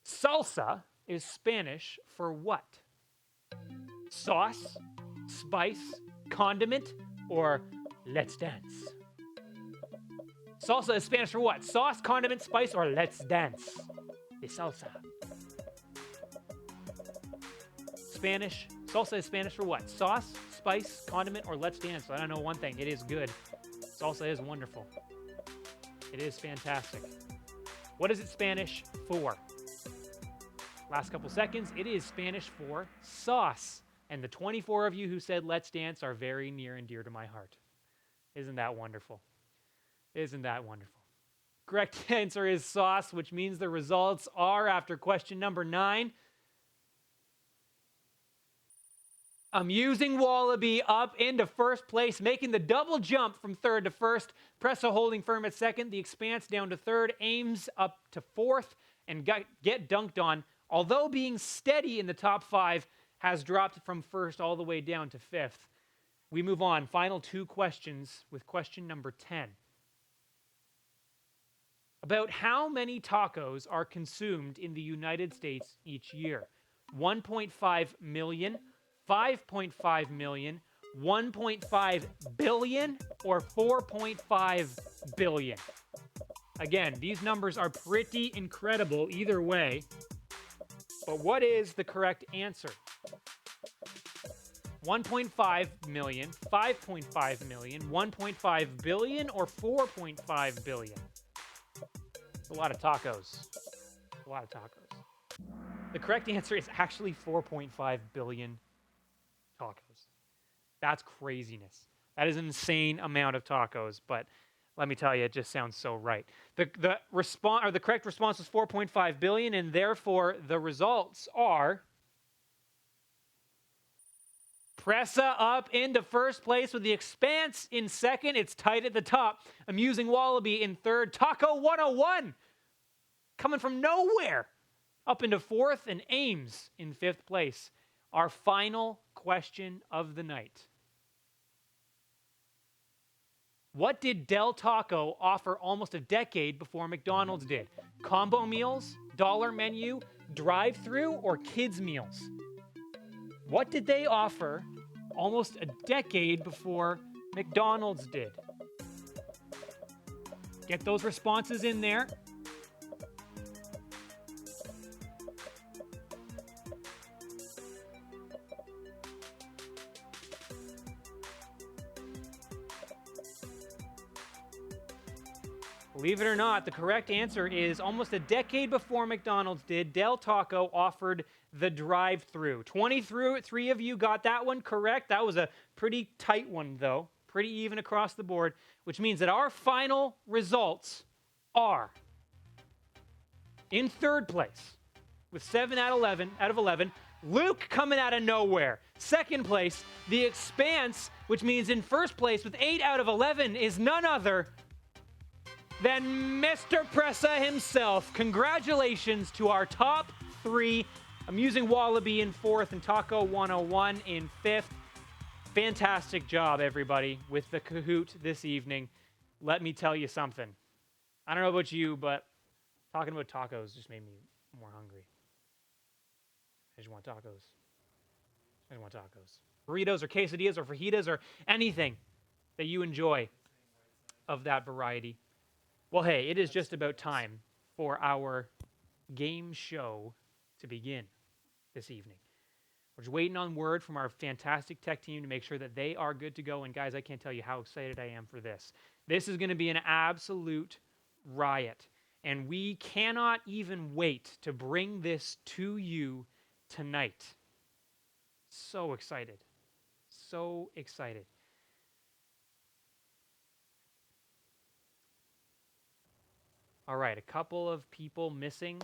A: Salsa is Spanish for what? Sauce, spice, condiment, or let's dance? Salsa is Spanish for what? Sauce, condiment, spice, or let's dance? The salsa. Salsa is Spanish for what? Sauce, spice, condiment, or let's dance? So I don't know one thing. It is good. Salsa is wonderful. It is fantastic. What is it Spanish for? Last couple seconds. It is Spanish for sauce. And the 24 of you who said let's dance are very near and dear to my heart. Isn't that wonderful? Isn't that wonderful? Correct answer is sauce, which means the results are, after question number 9, Amusing Wallaby up into first place, making the double jump from 3rd to 1st. Pressa holding firm at 2nd. The Expanse down to 3rd. Ames up to 4th. And Get Dunked On, although being steady in the top 5, has dropped from 1st all the way down to 5th. We move on. Final 2 questions with question number 10. About how many tacos are consumed in the United States each year? 1.5 million, 5.5 million, 1.5 billion, or 4.5 billion? Again, these numbers are pretty incredible either way. But what is the correct answer? 1.5 million, 5.5 million, 1.5 billion, or 4.5 billion? A lot of tacos. A lot of tacos. The correct answer is actually 4.5 billion tacos. That's craziness. That is an insane amount of tacos, but let me tell you, it just sounds so right. The correct response was 4.5 billion, and therefore the results are Pressa up into first place with The Expanse in 2nd. It's tight at the top. Amusing Wallaby in 3rd. Taco 101 coming from nowhere up into 4th, and Ames in 5th place. Our final question of the night. What did Del Taco offer almost a decade before McDonald's did? Combo meals, dollar menu, drive-through, or kids meals? What did they offer almost a decade before McDonald's did? Get those responses in there. Believe it or not, the correct answer is almost a decade before McDonald's did, Del Taco offered the drive-through. 23 of you got that one correct. That was a pretty tight one, though. Pretty even across the board, which means that our final results are in 3rd place with 7 out of 11. Luke coming out of nowhere. 2nd place, The Expanse, which means in 1st place with 8 out of 11 is none other than Mr. Pressa himself. Congratulations to our top 3. Amusing Wallaby in 4th and Taco 101 in 5th. Fantastic job, everybody, with the Kahoot this evening. Let me tell you something. I don't know about you, but talking about tacos just made me more hungry. I just want tacos. I just want tacos. Burritos or quesadillas or fajitas or anything that you enjoy of that variety. Well, hey, it is just about time for our game show to begin this evening. We're just waiting on word from our fantastic tech team to make sure that they are good to go. And guys, I can't tell you how excited I am for this. This is going to be an absolute riot. And we cannot even wait to bring this to you tonight. So excited. So excited. All right, a couple of people missing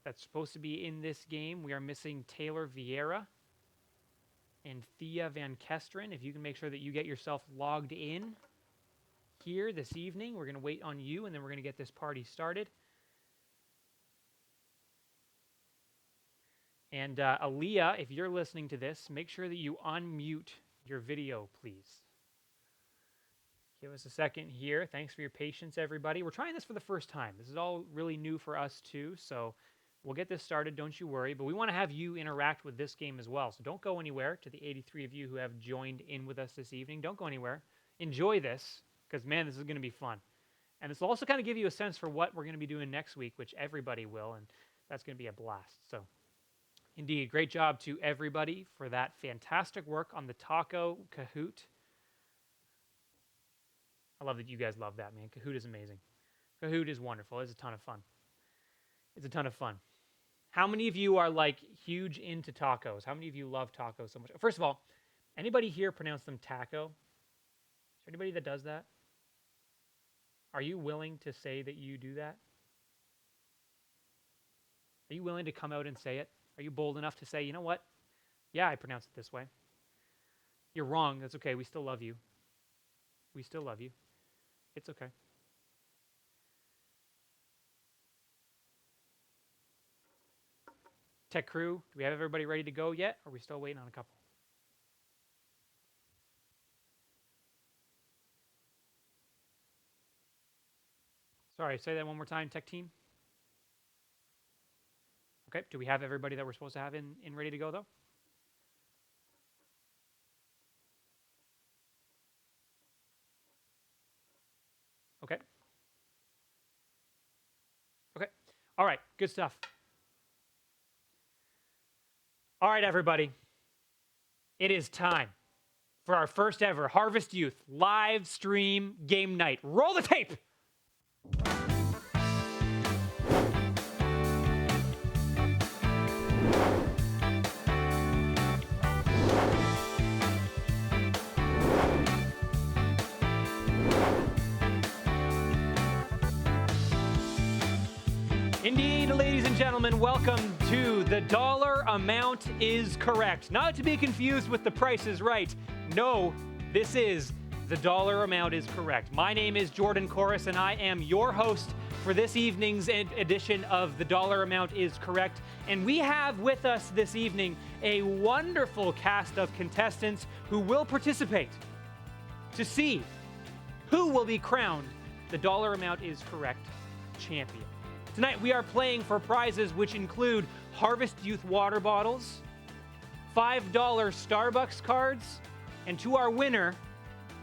A: that's supposed to be in this game. We are missing Taylor Vieira and Thea Van Kesteren. If you can make sure that you get yourself logged in here this evening, we're going to wait on you, and then we're going to get this party started. And Aaliyah, if you're listening to this, make sure that you unmute your video, please. Give us a second here. Thanks for your patience, everybody. We're trying this for the first time. This is all really new for us, too, so we'll get this started, don't you worry. But we want to have you interact with this game as well, so don't go anywhere. To the 83 of you who have joined in with us this evening, don't go anywhere. Enjoy this, because, man, this is going to be fun. And this will also kind of give you a sense for what we're going to be doing next week, which everybody will, and that's going to be a blast. So, indeed, great job to everybody for that fantastic work on the Taco Kahoot. I love that you guys love that, man. Kahoot is amazing. Kahoot is wonderful. It's a ton of fun. It's a ton of fun. How many of you are, like, huge into tacos? How many of you love tacos so much? First of all, anybody here pronounce them taco? Is there anybody that does that? Are you willing to say that you do that? Are you willing to come out and say it? Are you bold enough to say, you know what? Yeah, I pronounce it this way. You're wrong. That's okay. We still love you. We still love you. It's okay. Tech crew, do we have everybody ready to go yet? Or are we still waiting on a couple? Sorry, say that one more time, tech team. Okay, do we have everybody that we're supposed to have in ready to go, though? Okay. Okay. All right, good stuff. All right, everybody. It is time for our first ever Harvest Youth live stream game night. Roll the tape! Indeed, ladies and gentlemen, welcome to The Dollar Amount is Correct. Not to be confused with The Price is Right. No, this is The Dollar Amount is Correct. My name is Jordan Corus, and I am your host for this evening's edition of The Dollar Amount is Correct. And we have with us this evening a wonderful cast of contestants who will participate to see who will be crowned The Dollar Amount is Correct champion. Tonight we are playing for prizes which include Harvest Youth water bottles, $5 Starbucks cards, and to our winner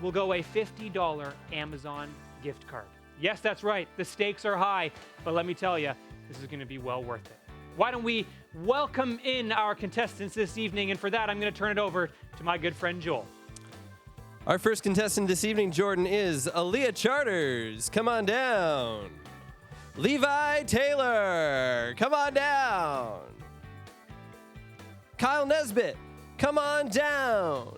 A: will go a $50 Amazon gift card. Yes, that's right. The stakes are high, but let me tell you, this is going to be well worth it. Why don't we welcome in our contestants this evening, and for that I'm going to turn it over to my good friend Joel.
B: Our first contestant this evening, Jordan, is Aaliyah Charters. Come on down. Levi Taylor, come on down. Kyle Nesbitt, come on down.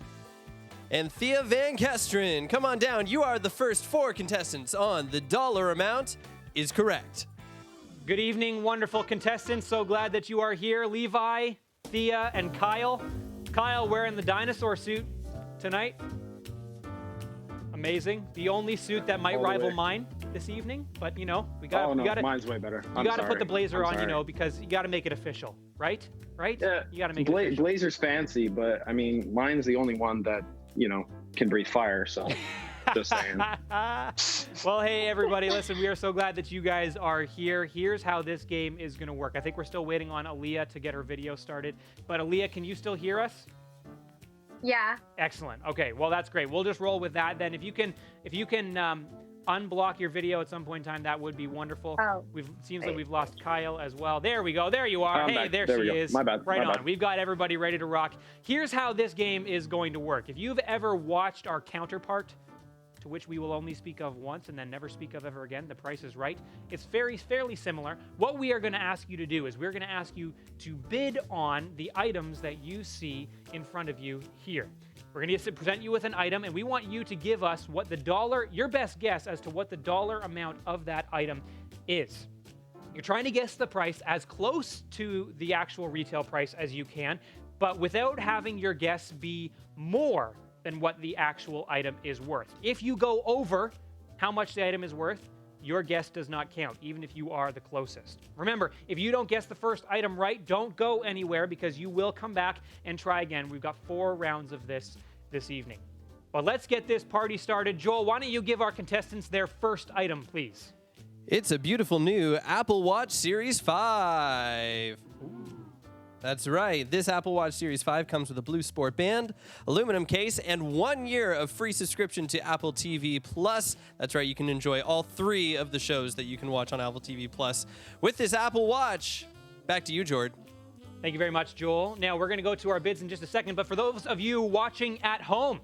B: And Thea Van Kesteren, come on down. You are the first 4 contestants on The Dollar Amount is Correct.
A: Good evening, wonderful contestants. So glad that you are here. Levi, Thea, and Kyle. Kyle wearing the dinosaur suit tonight. Amazing. The only suit that might rival mine this evening, but you know, we got.
C: Oh no,
A: we gotta,
C: mine's way better.
A: You got to put the blazer on, you know, because you got to make it official, right? Right?
C: Yeah.
A: You got to make it official.
C: Blazer's fancy, but I mean, mine's the only one that can breathe fire. So, just saying.
A: Well, hey everybody, listen, we are so glad that you guys are here. Here's how this game is going to work. I think we're still waiting on Aaliyah to get her video started, but Aaliyah, can you still hear us?
D: Yeah.
A: Excellent. Okay, well that's great. We'll just roll with that then. If you can unblock your video at some point in time, that would be wonderful.
D: Oh.
A: Seems like we've lost Kyle as well. There we go. There you are.
C: I'm
A: Hey,
C: back.
A: there
C: There
A: she
C: we go.
A: is.
C: My bad.
A: Right
C: My
A: on.
C: bad.
A: We've got everybody ready to rock. Here's how this game is going to work. If you've ever watched our counterpart to which we will only speak of once and then never speak of ever again. The Price is Right. It's fairly similar. What we are going to ask you to do is we're going to ask you to bid on the items that you see in front of you here. We're going to present you with an item, and we want you to give us what the dollar, your best guess as to what the dollar amount of that item is. You're trying to guess the price as close to the actual retail price as you can, but without having your guess be more than what the actual item is worth. If you go over how much the item is worth, your guess does not count, even if you are the closest. Remember, if you don't guess the first item right, don't go anywhere because you will come back and try again. We've got 4 rounds of this evening. But let's get this party started. Joel, why don't you give our contestants their first item, please?
B: It's a beautiful new Apple Watch Series 5. That's right. This Apple Watch Series 5 comes with a blue sport band, aluminum case, and 1 year of free subscription to Apple TV Plus. That's right. You can enjoy all 3 of the shows that you can watch on Apple TV Plus with this Apple Watch. Back to you, Jordan.
A: Thank you very much, Joel. Now, we're going to go to our bids in just a second, but for those of you watching at home,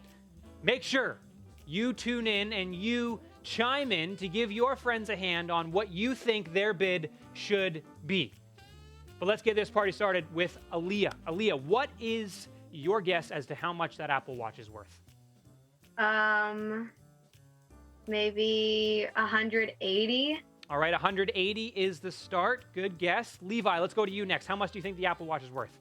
A: make sure you tune in and you chime in to give your friends a hand on what you think their bid should be. But let's get this party started with Aaliyah. Aaliyah, what is your guess as to how much that Apple Watch is worth?
D: Maybe 180.
A: All right, 180 is the start. Good guess. Levi, let's go to you next. How much do you think the Apple Watch is worth?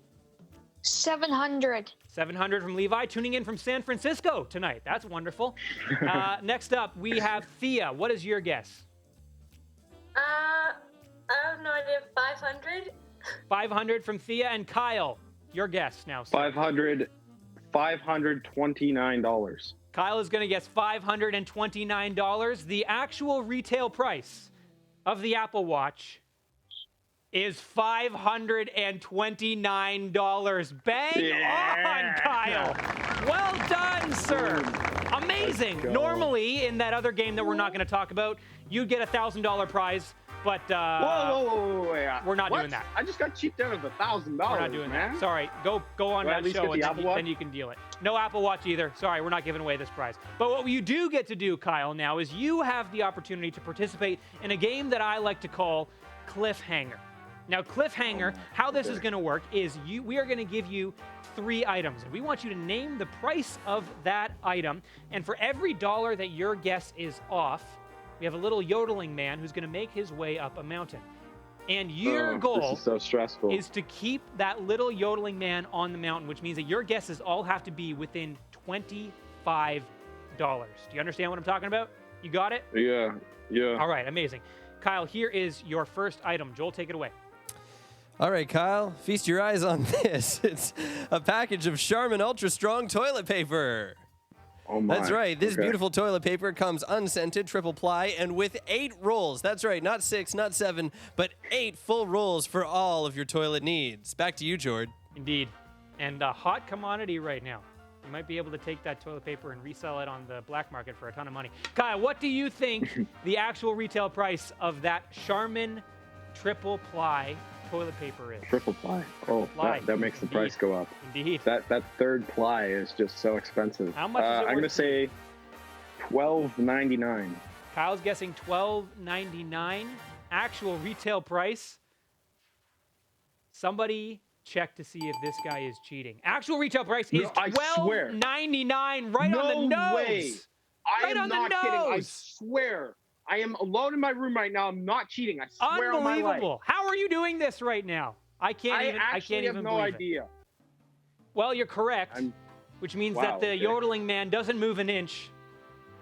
E: 700.
A: 700 from Levi, tuning in from San Francisco tonight. That's wonderful. Next up, we have Thea. What is your guess?
E: I have no idea. 500.
A: 500 from Thea. And Kyle, your guess now, sir.
C: $529.
A: Kyle is going to guess $529. The actual retail price of the Apple Watch is $529. Bang on, Kyle. Well done, sir. Amazing. Normally, in that other game that we're not going to talk about, you'd get a $1,000 prize, but
C: Whoa.
A: we're not
C: What?
A: doing that.
C: I just got cheaped out of $1,000.
A: We're not doing
C: man.
A: that. Sorry. Go on
C: Do I
A: that
C: at least
A: show
C: get
A: and
C: the Apple Watch?
A: then you can deal it. No Apple Watch either. Sorry, we're not giving away this prize. But what you do get to do, Kyle, now is you have the opportunity to participate in a game that I like to call Cliffhanger. Now, Cliffhanger, how this is going to work is we are going to give you 3 items, and we want you to name the price of that item. And for every dollar that your guess is off, we have a little yodeling man who's going to make his way up a mountain. And your goal
C: This is so stressful.
A: is to keep that little yodeling man on the mountain, which means that your guesses all have to be within $25. Do you understand what I'm talking about? You got it?
C: Yeah.
A: All right, amazing. Kyle, here is your first item. Joel, take it away.
B: All right, Kyle, feast your eyes on this. It's a package of Charmin Ultra Strong toilet paper.
C: Oh my.
B: That's right. This
C: Okay.
B: beautiful toilet paper comes unscented, triple ply, and with 8 rolls. That's right, not 6, not 7, but 8 full rolls for all of your toilet needs. Back to you, Jord.
A: Indeed. And a hot commodity right now. You might be able to take that toilet paper and resell it on the black market for a ton of money. Kyle, what do you think the actual retail price of that Charmin triple ply toilet paper is?
C: Triple ply. Oh,
A: Ply.
C: that makes the price go up.
A: Indeed.
C: That third ply is just so expensive.
A: How much is it
C: I'm gonna
A: worth?
C: say $12.99.
A: Kyle's guessing $12.99. Actual retail price. Somebody check to see if this guy is cheating. Actual retail price is
C: No, I swear.
A: $12.99, right on the
C: No
A: nose.
C: way. I
A: Right
C: am
A: on the
C: not kidding. I
A: nose.
C: swear. I am alone in my room right now. I'm not cheating. I swear on my life.
A: Unbelievable. How are you doing this right now? I can't even
C: have no
A: believe it.
C: idea.
A: Well, you're correct,
C: I'm-
A: which means
C: Wow,
A: that the
C: okay.
A: yodeling man doesn't move an inch.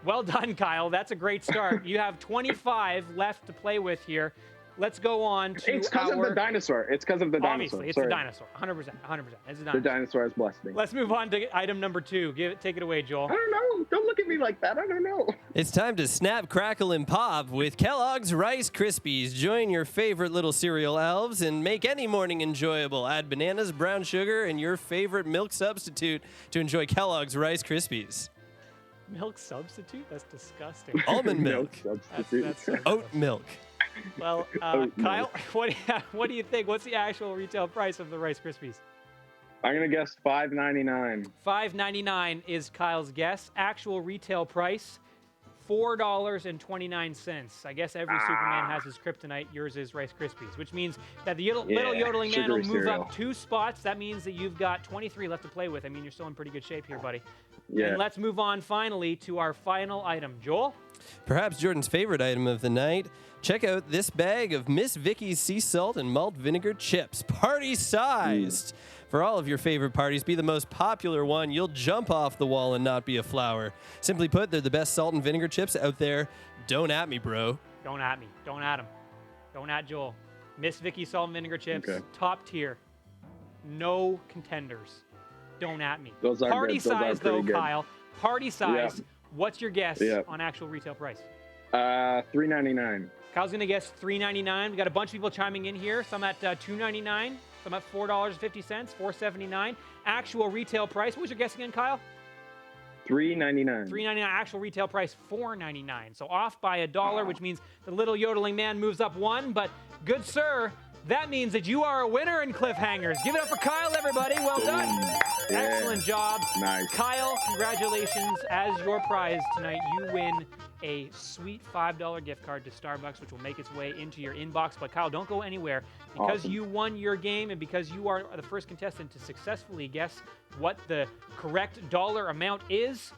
A: Well done, Kyle. That's a great start. You have 25 left to play with here. Let's go on to
C: It's because of the dinosaur. It's because of the dinosaur.
A: Obviously, it's
C: Sorry.
A: the dinosaur. 100%. It's the
C: The
A: dinosaur.
C: dinosaur has blessed me.
A: Let's move on to item number 2. Take it away, Joel.
C: I don't know. Don't look at me like that. I don't know.
B: It's time to snap, crackle, and pop with Kellogg's Rice Krispies. Join your favorite little cereal elves and make any morning enjoyable. Add bananas, brown sugar, and your favorite milk substitute to enjoy Kellogg's Rice Krispies.
A: Milk substitute? That's disgusting.
B: Almond milk,
C: Substitute.
A: That's so
B: oat milk.
A: Well,
C: Oh,
A: Kyle, what do you think? What's the actual retail price of the Rice Krispies?
C: I'm gonna guess $5.99.
A: $5.99 is Kyle's guess. Actual retail price $4.29. I guess every Superman has his kryptonite. Yours is Rice Krispies, which means that the little yodeling man will
C: sugary
A: move
C: cereal.
A: up 2 spots. That means that you've got 23 left to play with. I mean, you're still in pretty good shape here, buddy.
C: Yeah.
A: And let's move on finally to our final item. Joel?
B: Perhaps Jordan's favorite item of the night. Check out this bag of Miss Vicky's sea salt and malt vinegar chips, party-sized. For all of your favorite parties, be the most popular one. You'll jump off the wall and not be a flower. Simply put, they're the best salt and vinegar chips out there. Don't at me, bro.
A: Don't at me. Don't at him. Don't at Joel. Miss Vicky salt and vinegar chips,
C: Okay.
A: top tier. No contenders. Don't at me.
C: Those are
A: Party
C: good. Those are
A: size, though,
C: pretty good.
A: Kyle. Party size.
C: Yeah.
A: What's your guess
C: Yeah.
A: on actual retail price?
C: $3.99.
A: Kyle's going to guess $3.99. We got a bunch of people chiming in here. Some at $2.99. Some at $4.50. $4.79. Actual retail price. What was your guess again, Kyle?
C: $3.99.
A: $3.99. Actual retail price $4.99. So off by $1, which means the little yodeling man moves up 1. But good sir, that means that you are a winner in cliffhangers. Give it up for Kyle, everybody. Well done.
C: Yeah.
A: Excellent job.
C: Nice.
A: Kyle, congratulations. As your prize tonight, you win a sweet $5 gift card to Starbucks, which will make its way into your inbox. But Kyle, don't go anywhere. Because
C: Awesome.
A: you won your game and because you are the first contestant to successfully guess what the correct dollar amount is,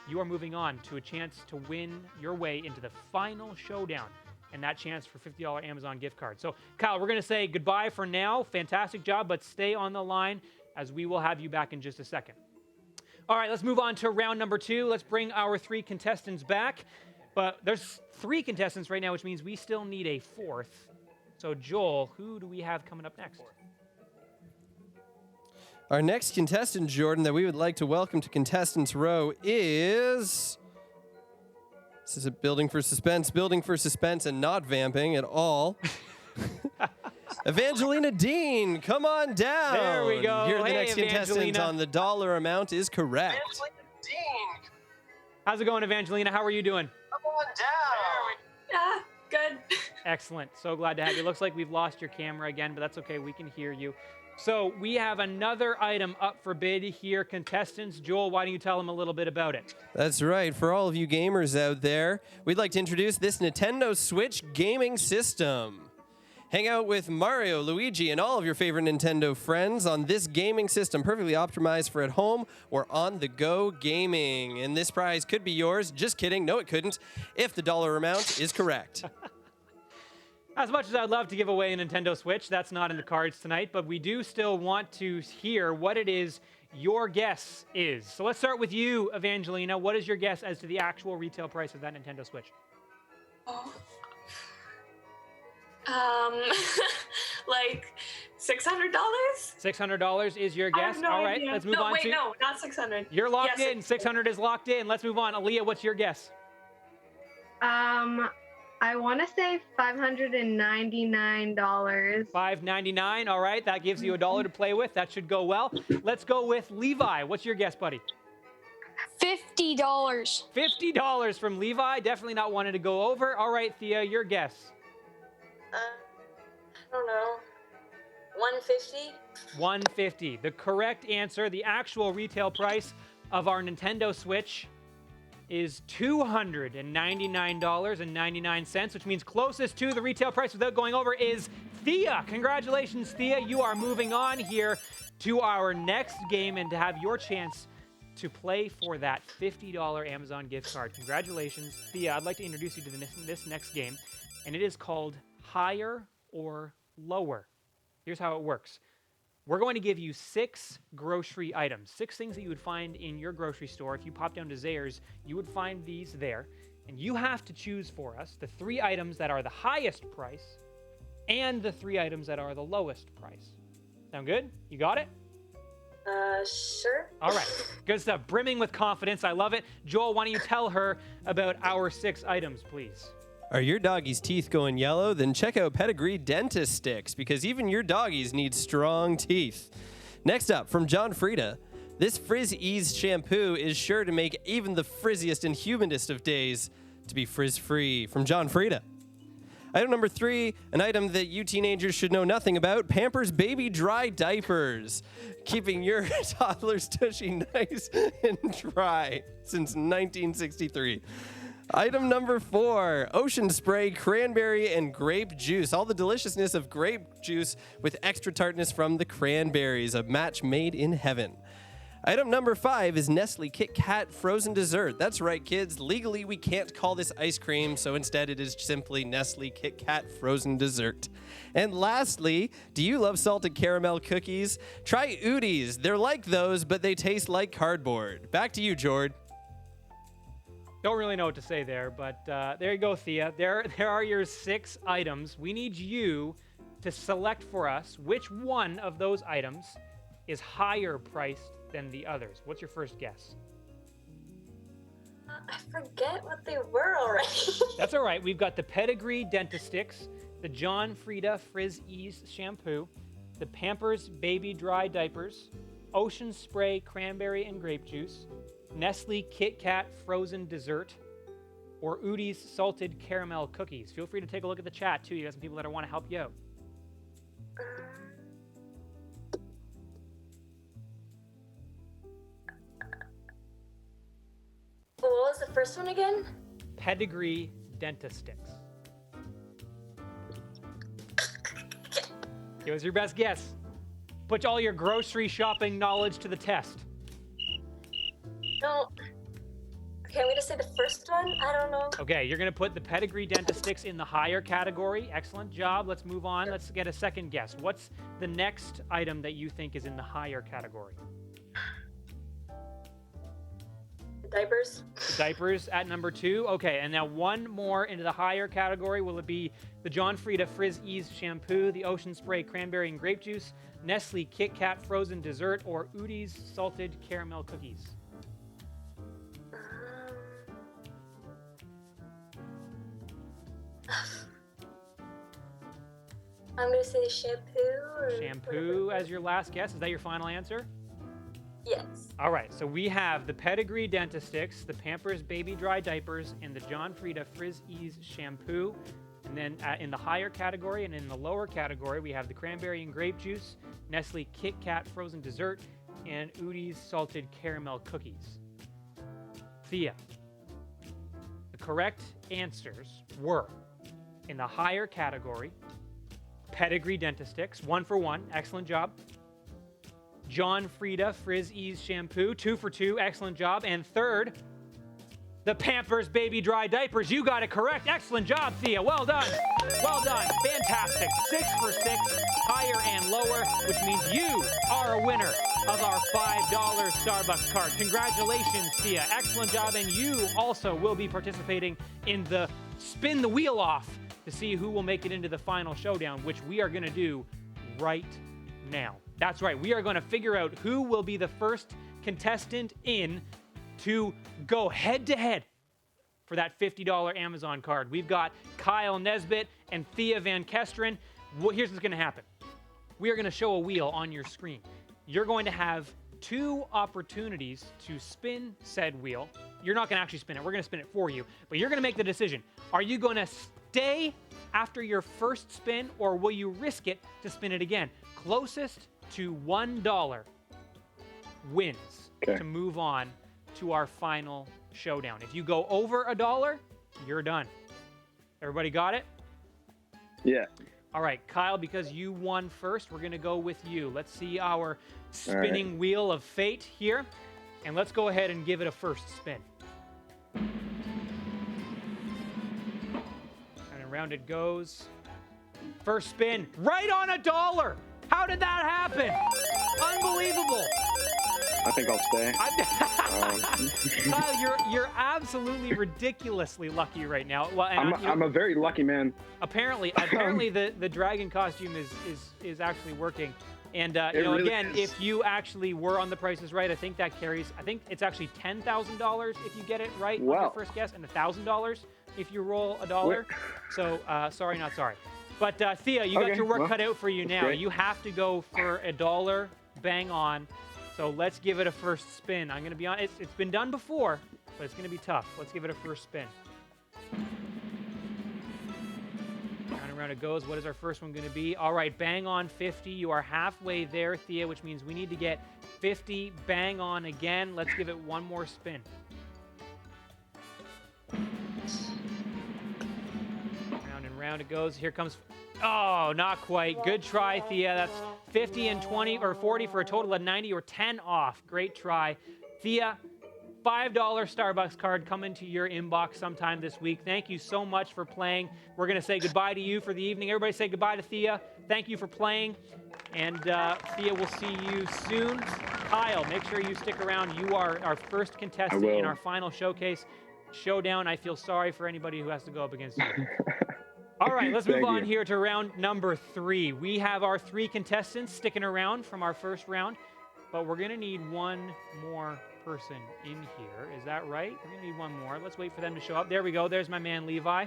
A: you are moving on to a chance to win your way into the final showdown and that chance for $50 Amazon gift card. So, Kyle, we're going to say goodbye for now. Fantastic job, but stay on the line as we will have you back in just a second. All right, let's move on to round number 2. Let's bring our 3 contestants back. But there's 3 contestants right now, which means we still need a 4th. So, Joel, who do we have coming up next?
B: Our next contestant, Jordan, that we would like to welcome to Contestants Row is... This is a building for suspense, and not vamping at all. Evangelina Dean, come on down.
A: There we go.
B: You're the
A: Hey,
B: next contestant
A: Evangelina.
B: on the dollar amount is correct.
A: How's it going, Evangelina? How are you doing?
E: Ah, good.
A: Excellent. So glad to have you. Looks like we've lost your camera again, but that's okay. We can hear you. So we have another item up for bid here. Contestants, Joel, why don't you tell them a little bit about it?
B: That's right. For all of you gamers out there, we'd like to introduce this Nintendo Switch gaming system. Hang out with Mario, Luigi, and all of your favorite Nintendo friends on this gaming system, perfectly optimized for at home or on-the-go gaming. And this prize could be yours. Just kidding. No, it couldn't, if the dollar amount is correct.
A: As much as I'd love to give away a Nintendo Switch, that's not in the cards tonight, but we do still want to hear what it is your guess is. So let's start with you, Evangelina. What is your guess as to the actual retail price of that Nintendo Switch?
E: Oh. Like $600?
A: $600 is your
E: I
A: guess.
E: have no
A: All right,
E: idea.
A: let's move
E: no,
A: on
E: wait,
A: to...
E: no, not 600.
A: You're locked
E: Yes,
A: in. 600 is locked in. Let's move on. Aaliyah, what's your guess?
D: I want to say $599.
A: $5.99. All right, that gives you $1 to play with. That should go well. Let's go with Levi. What's your guess, buddy?
E: $50.
A: $50 from Levi. Definitely not wanting to go over. All right, Thea, your guess.
E: I don't know. 150?
A: $150. The correct answer, the actual retail price of our Nintendo Switch is $299.99, which means closest to the retail price without going over is Thea. Congratulations, Thea. You are moving on here to our next game and to have your chance to play for that $50 Amazon gift card. Congratulations. Thea, I'd like to introduce you to this next game, and it is called Higher or Lower. Here's how it works. We're going to give you 6 grocery items, 6 things that you would find in your grocery store. If you pop down to Zayre's, you would find these there. And you have to choose for us the 3 items that are the highest price and the 3 items that are the lowest price. Sound good? You got it?
E: Sure.
A: All right. Good stuff. Brimming with confidence. I love it. Joel, why don't you tell her about our 6 items, please?
B: Are your doggy's teeth going yellow? Then check out Pedigree Dentist Sticks, because even your doggies need strong teeth. Next up, from John Frieda, this Frizz Ease shampoo is sure to make even the frizziest and humidest of days to be frizz-free. From John Frieda. Item number 3, an item that you teenagers should know nothing about, Pampers Baby Dry Diapers, keeping your toddler's tushy nice and dry since 1963. Item number 4, Ocean Spray Cranberry and Grape Juice. All the deliciousness of grape juice with extra tartness from the cranberries, a match made in heaven. Item number 5 is Nestle Kit Kat Frozen Dessert. That's right, kids. Legally, we can't call this ice cream, so instead it is simply Nestle Kit Kat Frozen Dessert. And lastly, do you love salted caramel cookies? Try Udi's. They're like those, but they taste like cardboard. Back to you, Jord.
A: Don't really know what to say there, but there you go, Thea. There are your 6 items. We need you to select for us which one of those items is higher priced than the others. What's your first guess?
E: I forget what they were already.
A: That's all right. We've got the Pedigree Dentastix, the John Frieda Frizz Ease Shampoo, the Pampers Baby Dry Diapers, Ocean Spray Cranberry and Grape Juice, Nestle Kit Kat Frozen Dessert, or Udi's Salted Caramel Cookies. Feel free to take a look at the chat, too. You got some people that want to help you out.
E: What was the first one again?
A: Pedigree Dentastix. Give us your best guess. Put all your grocery shopping knowledge to the test.
E: No. Can we just say the first one? I don't know.
A: Okay, you're going to put the Pedigree Dentastix in the higher category. Excellent job. Let's move on. Let's get a second guess. What's the next item that you think is in the higher category?
E: Diapers.
A: Diapers at number 2. Okay, and now one more into the higher category. Will it be the John Frieda Frizz Ease Shampoo, the Ocean Spray Cranberry and Grape Juice, Nestle Kit Kat Frozen Dessert, or Udi's Salted Caramel Cookies?
E: I'm gonna say the shampoo. Or
A: Shampoo as your last guess. Is that your final answer?
E: Yes.
A: All right, so we have the Pedigree Dentastix, the Pampers Baby Dry Diapers, and the John Frieda Frizz Ease Shampoo. And then in the higher category and in the lower category, we have the Cranberry and Grape Juice, Nestle Kit Kat Frozen Dessert, and Udi's Salted Caramel Cookies. Thea, the correct answers were, in the higher category, Pedigree Dentastix, 1 for 1, excellent job. John Frieda Frizz Ease Shampoo, 2 for 2, excellent job. And third, the Pampers Baby Dry Diapers. You got it correct. Excellent job, Thea. Well done. Well done. Fantastic. 6 for 6, higher and lower, which means you are a winner of our $5 Starbucks card. Congratulations, Thea. Excellent job. And you also will be participating in the Spin the Wheel Off to see who will make it into the final showdown, which we are going to do right now. That's right. We are going to figure out who will be the first contestant in to go head-to-head for that $50 Amazon card. We've got Kyle Nesbitt and Thea Van Kesteren. Here's what's going to happen. We are going to show a wheel on your screen. You're going to have 2 opportunities to spin said wheel. You're not going to actually spin it. We're going to spin it for you. But you're going to make the decision. Are you going to stay after your first spin, or will you risk it to spin it again? Closest to $1 wins to move on to our final showdown. If you go over $1, you're done. Everybody got it?
C: Yeah.
A: All right, Kyle, because you won first, we're going to go with you. Let's see our spinning wheel of fate here, and let's go ahead and give it a first spin. And around it goes. First spin, right on $1. How did that happen? Unbelievable.
C: I think I'll stay.
A: Kyle, you're absolutely ridiculously lucky right now. Well, and
C: I'm a very lucky man.
A: Apparently, the dragon costume is actually working. And
C: really
A: again,
C: is.
A: if you actually were on The Price is Right, I think it's actually $10,000 if you get it right on your first guess, and $1,000 if you roll $1. So sorry, not sorry. But Thea, you got your work cut out for you now.
C: great.
A: You have to go for $1 bang on. So let's give it a first spin. I'm going to be honest, it's been done before, but it's going to be tough. Let's give it a first spin. Round and round it goes. What is our first one going to be? All right, bang on 50. You are halfway there, Thea, which means we need to get 50 bang on again. Let's give it one more spin. around it goes. Here comes, oh, not quite. Good try, Thea. That's 50 and 20 or 40 for a total of 90 or 10 off. Great try. Thea, $5 Starbucks card coming to your inbox sometime this week. Thank you so much for playing. We're going to say goodbye to you for the evening. Everybody say goodbye to Thea. Thank you for playing. And Thea, we'll see you soon. Kyle, make sure you stick around. You are our first contestant in our final showdown. I feel sorry for anybody who has to go up against you. All right, let's move on here to round number 3. We have our 3 contestants sticking around from our first round, but we're going to need one more person in here. Is that right? We're going to need one more. Let's wait for them to show up. There we go. There's my man, Levi.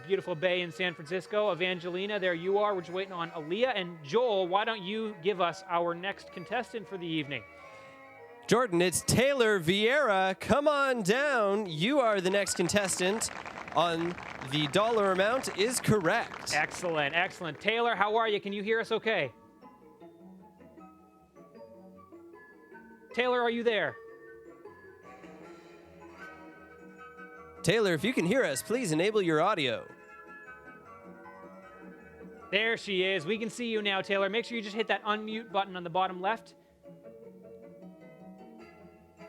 A: Beautiful bay in San Francisco. Evangelina, there you are. We're just waiting on Aaliyah. And Joel, why don't you give us our next contestant for the evening?
B: Jordan, it's Taylor Vieira. Come on down. You are the next contestant on the dollar amount is correct.
A: Excellent, excellent. Taylor, how are you? Can you hear us okay? Taylor, are you there?
B: Taylor, if you can hear us, please enable your audio.
A: There she is. We can see you now, Taylor. Make sure you just hit that unmute button on the bottom left.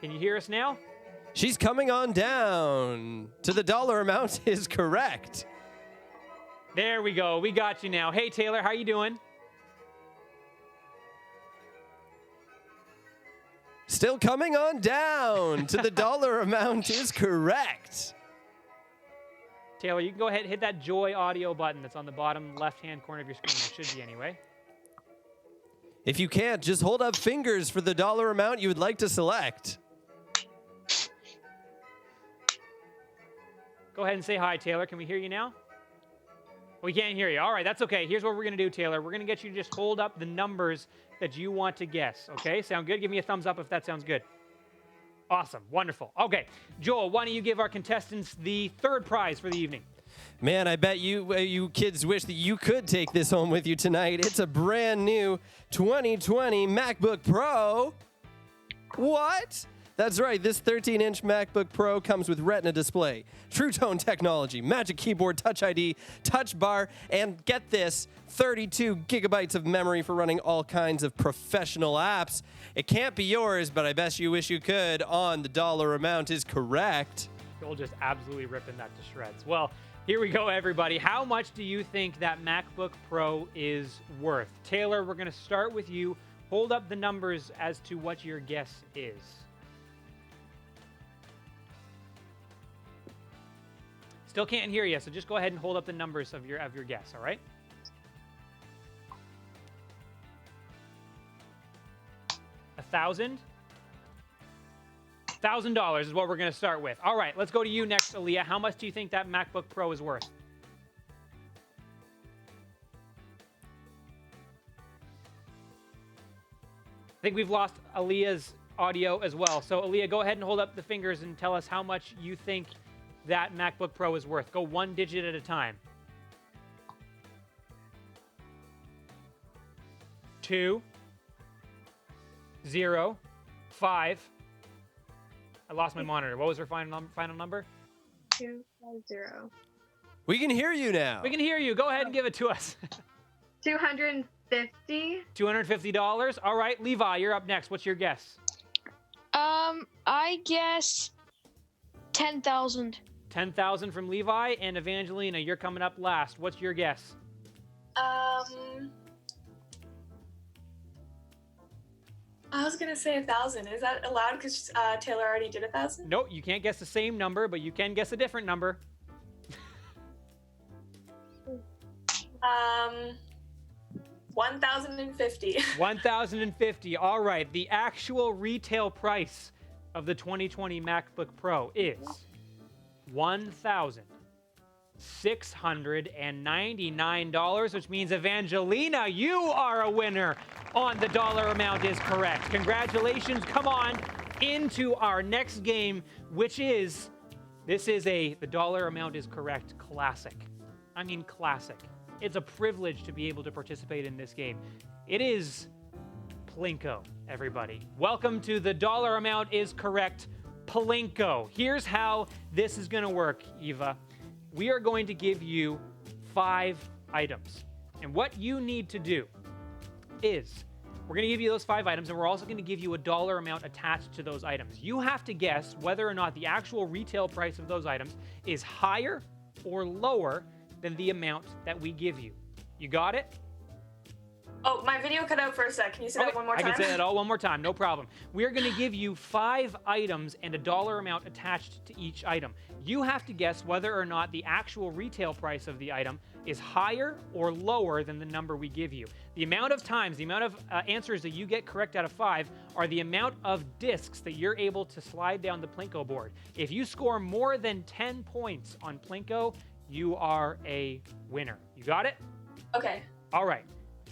A: Can you hear us now?
B: She's coming on down to the dollar amount is correct.
A: There we go. We got you now. Hey, Taylor, how you doing?
B: Still coming on down to the dollar amount is correct.
A: Taylor, you can go ahead and hit that Joy audio button that's on the bottom left-hand corner of your screen. It should be anyway.
B: If you can't, just hold up fingers for the dollar amount you would like to select.
A: Go ahead and say hi, Taylor. Can we hear you now? We can't hear you. All right, that's okay. Here's what we're going to do, Taylor. We're going to get you to just hold up the numbers that you want to guess. Okay, sound good? Give me a thumbs up if that sounds good. Awesome, wonderful. Okay, Joel, why don't you give our contestants the third prize for the evening?
B: Man, I bet you kids wish that you could take this home with you tonight. It's a brand new 2020 MacBook Pro. What? That's right, this 13-inch MacBook Pro comes with Retina display, True Tone technology, Magic Keyboard, Touch ID, Touch Bar, and get this, 32 gigabytes of memory for running all kinds of professional apps. It can't be yours, but I bet you wish you could on the dollar amount is correct.
A: Joel just absolutely ripping that to shreds. Well, here we go, everybody. How much do you think that MacBook Pro is worth? Taylor, we're going to start with you. Hold up the numbers as to what your guess is. Still can't hear you, so just go ahead and hold up the numbers of your guess, all right? $1,000? $1,000 is what we're going to start with. All right, let's go to you next, Aaliyah. How much do you think that MacBook Pro is worth? I think we've lost Aaliyah's audio as well. So, Aaliyah, go ahead and hold up the fingers and tell us how much you think that MacBook Pro is worth. Go one digit at a time. 2, 0, 5. I lost my monitor. What was her final number?
D: 250.
B: We can hear you now.
A: We can hear you. Go ahead and give it to us.
D: $250.
A: $250. All right, Levi, you're up next. What's your guess?
F: I guess 10,000.
A: 10,000 from Levi, and Evangelina, you're coming up last. What's your guess?
E: I was gonna say 1,000. Is that allowed? Because Taylor already did 1,000.
A: Nope, you can't guess the same number, but you can guess a different number.
E: 1,050.
A: 1,050. All right, the actual retail price of the 2020 MacBook Pro is $1,699, which means Evangelina, you are a winner on the dollar amount is correct. Congratulations. Come on into our next game, which is, the dollar amount is correct classic. I mean classic. It's a privilege to be able to participate in this game. It is Plinko, everybody. Welcome to the dollar amount is correct Plinko. Here's how this is going to work, Eva. We are going to give you 5 items. And what you need to do is we're going to give you those 5 items, and we're also going to give you a dollar amount attached to those items. You have to guess whether or not the actual retail price of those items is higher or lower than the amount that we give you. You got it?
E: Oh, my video cut out for a sec. Can you say that one more time?
A: I can say that all one more time, no problem. We're going to give you 5 items and a dollar amount attached to each item. You have to guess whether or not the actual retail price of the item is higher or lower than the number we give you. The amount of times, the amount of answers that you get correct out of 5 are the amount of discs that you're able to slide down the Plinko board. If you score more than 10 points on Plinko, you are a winner. You got it?
E: Okay.
A: All right.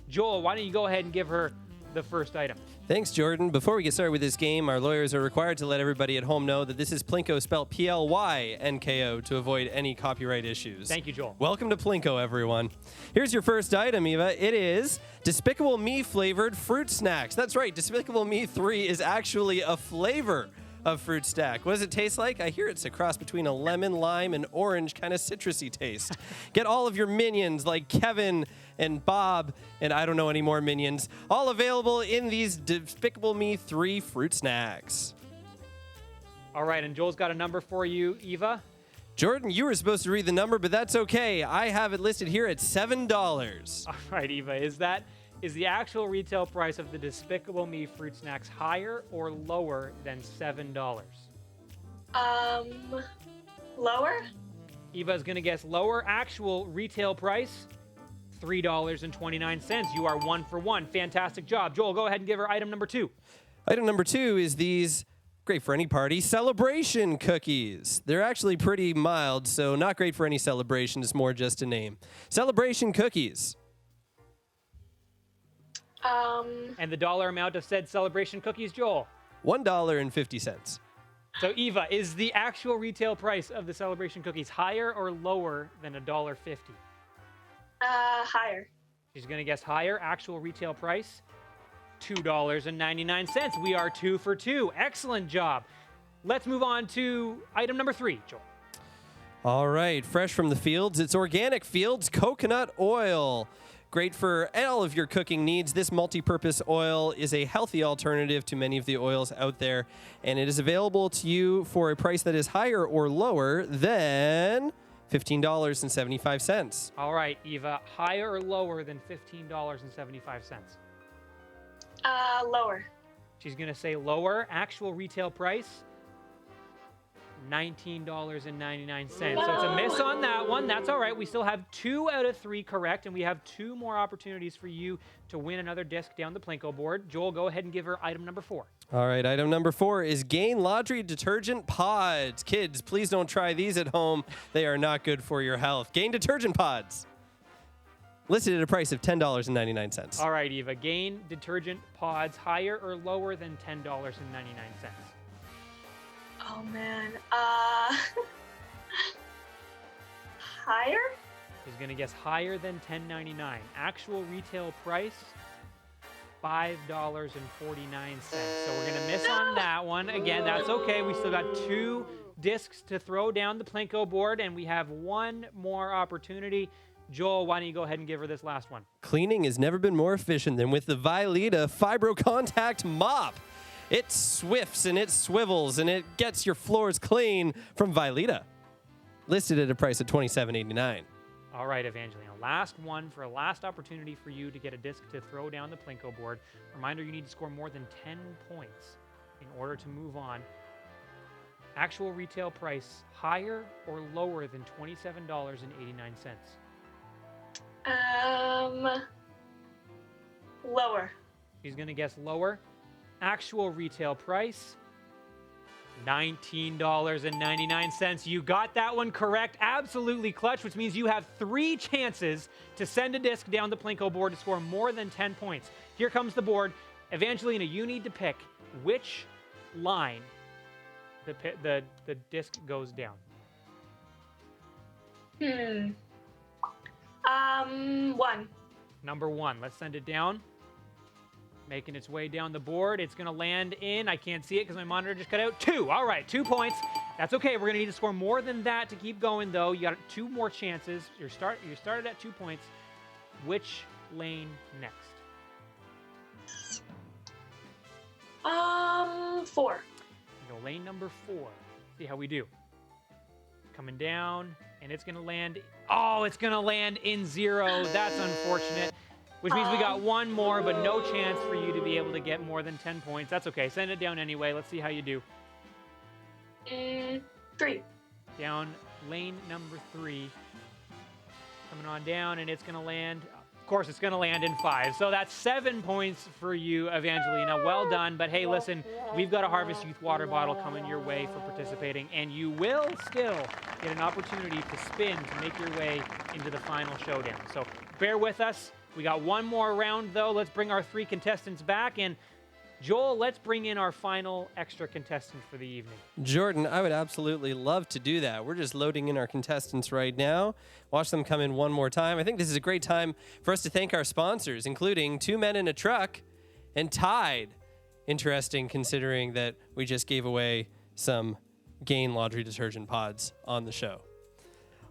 A: Joel, why don't you go ahead and give her the first item?
B: Thanks, Jordan. Before we get started with this game, our lawyers are required to let everybody at home know that this is Plinko spelled Plynko to avoid any copyright issues.
A: Thank you, Joel.
B: Welcome to Plinko, everyone. Here's your first item, Eva. It is Despicable Me flavored fruit snacks. That's right, Despicable Me 3 is actually a flavor of fruit snack. What does it taste like? I hear it's a cross between a lemon, lime, and orange kind of citrusy taste. Get all of your minions like Kevin and Bob, and I don't know any more minions, all available in these Despicable Me 3 fruit snacks.
A: All right, and Joel's got a number for you, Eva.
B: Jordan, you were supposed to read the number, but that's okay. I have it listed here at $7.
A: All right, Eva, is the actual retail price of the Despicable Me fruit snacks higher or lower than $7?
E: Lower?
A: Eva's going to guess lower. Actual retail price, $3.29. You are 1 for 1. Fantastic job. Joel, go ahead and give her item number 2.
B: Item number 2 is these, great for any party, celebration cookies. They're actually pretty mild, so not great for any celebration. It's more just a name. Celebration cookies.
A: And the dollar amount of said celebration cookies, Joel?
B: $1.50.
A: So, Eva, is the actual retail price of the celebration cookies higher or lower than $1.50?
E: Higher.
A: She's going to guess higher. Actual retail price, $2.99. We are 2 for 2. Excellent job. Let's move on to item number 3, Joel.
B: All right, fresh from the fields, it's Organic Fields Coconut Oil. Great for all of your cooking needs. This multi-purpose oil is a healthy alternative to many of the oils out there, and it is available to you for a price that is higher or lower than $15.75.
A: All right, Eva, higher or lower than $15.75?
E: Lower.
A: She's going to say lower. Actual retail price, $19.99. So it's a miss on that one. That's all right. We still have 2 out of 3 correct, and we have 2 more opportunities for you to win another disc down the Plinko board. Joel, go ahead and give her item number 4.
B: All right, item number 4 is Gain Laundry Detergent Pods. Kids, please don't try these at home. They are not good for your health. Gain Detergent Pods. Listed at a price of $10.99.
A: All right, Eva. Gain detergent pods higher or lower than $10.99?
E: Oh, man. Higher?
A: She's going to guess higher than $10.99. Actual retail price, $5.49. So we're going to miss on that one. Again, that's okay. We still got 2 discs to throw down the Plinko board, and we have 1 more opportunity. Joel, why don't you go ahead and give her this last one?
B: Cleaning has never been more efficient than with the Vileda Fibro Contact Mop. It swifts and it swivels and it gets your floors clean from Vileda. Listed at a price of $27.89.
A: All right, Evangelina. Last one for a last opportunity for you to get a disc to throw down the Plinko board. Reminder, you need to score more than 10 points in order to move on. Actual retail price, higher or lower than $27.89?
E: Lower.
A: She's going to guess lower. Actual retail price, $19.99. You got that one correct. Absolutely clutch, which means you have 3 chances to send a disc down the Plinko board to score more than 10 points. Here comes the board. Evangelina, you need to pick which line the disc goes down.
E: 1.
A: Number 1. Let's send it down. Making its way down the board. It's going to land in, I can't see it because my monitor just cut out, 2. All right, 2 points. That's okay. We're going to need to score more than that to keep going, though. You got 2 more chances. You started at 2 points. Which lane next?
E: 4.
A: Go lane number 4. See how we do. Coming down, and it's going to land. Oh, it's going to land in 0. That's unfortunate. Which means we got 1 more, but no chance for you to be able to get more than 10 points. That's okay. Send it down anyway. Let's see how you do.
E: 3.
A: Down lane number 3. Coming on down, and it's going to land. Of course, it's going to land in 5. So that's 7 points for you, Evangelina. Well done. But hey, listen, we've got a Harvest Youth water bottle coming your way for participating, and you will still get an opportunity to spin to make your way into the final showdown. So bear with us. We got 1 more round, though. Let's bring our 3 contestants back. And Joel, let's bring in our final extra contestant for the evening.
B: Jordan, I would absolutely love to do that. We're just loading in our contestants right now. Watch them come in one more time. I think this is a great time for us to thank our sponsors, including 2 Men in a Truck and Tide. Interesting, considering that we just gave away some Gain laundry detergent pods on the show.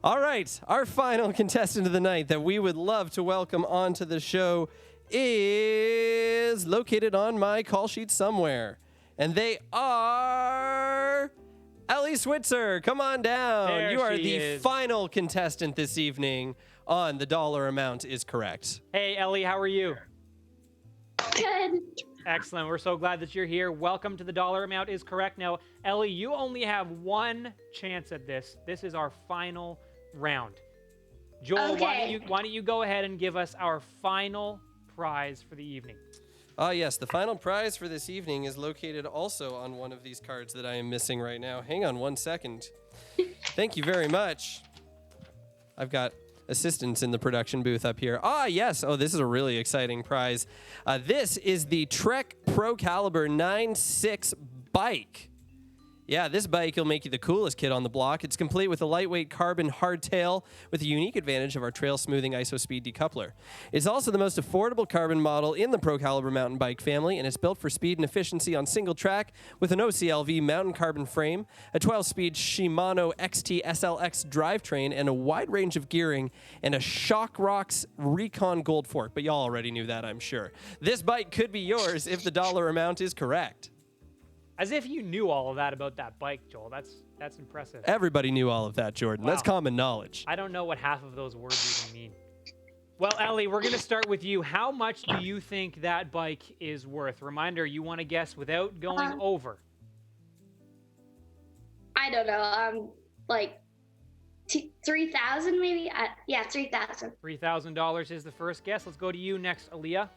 B: All right, our final contestant of the night that we would love to welcome onto the show is located on my call sheet somewhere. And they are Ellie Switzer. Come on down.
A: There
B: you are
A: she
B: the
A: is.
B: final contestant this evening on The Dollar Amount is Correct.
A: Hey, Ellie, how are you?
E: Good.
A: Excellent. We're so glad that you're here. Welcome to The Dollar Amount is Correct. Now, Ellie, you only have 1 chance at this. This is our final round. Joel,
E: Okay.
A: why don't you go ahead and give us our final prize for the evening?
B: Ah, yes, the final prize for this evening is located also on one of these cards that I am missing right now. Hang on 1 second. Thank you very much. I've got assistants in the production booth up here. Ah, yes. Oh, this is a really exciting prize. This is the Trek Pro Caliber 9.6 bike. Yeah, this bike will make you the coolest kid on the block. It's complete with a lightweight carbon hardtail with the unique advantage of our trail smoothing ISO-speed decoupler. It's also the most affordable carbon model in the Pro Caliber mountain bike family, and it's built for speed and efficiency on single track with an OCLV mountain carbon frame, a 12-speed Shimano XT SLX drivetrain, and a wide range of gearing, and a Shockrox Recon Gold fork. But y'all already knew that, I'm sure. This bike could be yours if the dollar amount is correct.
A: As if you knew all of that about that bike, Joel. That's impressive.
B: Everybody knew all of that, Jordan. That's
A: Wow.
B: common knowledge.
A: I don't know what half of those words even mean. Well, Ellie, we're going to start with you. How much do you think that bike is worth? Reminder, you want to guess without going over.
G: I don't know. Like 3,000 maybe. Yeah, 3,000.
A: $3,000 is the first guess. Let's go to you next, Aaliyah.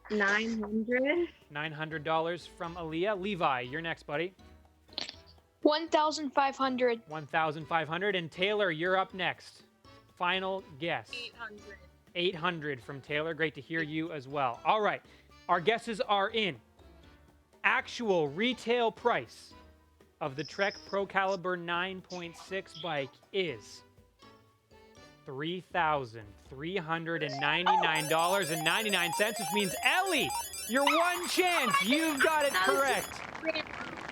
D: 900.
A: $900 from Aaliyah. Levi, you're next, buddy.
F: 1,500.
A: 1,500. And Taylor, you're up next. Final guess.
E: 800.
A: 800 from Taylor. Great to hear you as well. All right. Our guesses are in. Actual retail price of the Trek Pro Caliber 9.6 bike is $3,399.99, which means, Ellie, your 1 chance. You've got it correct.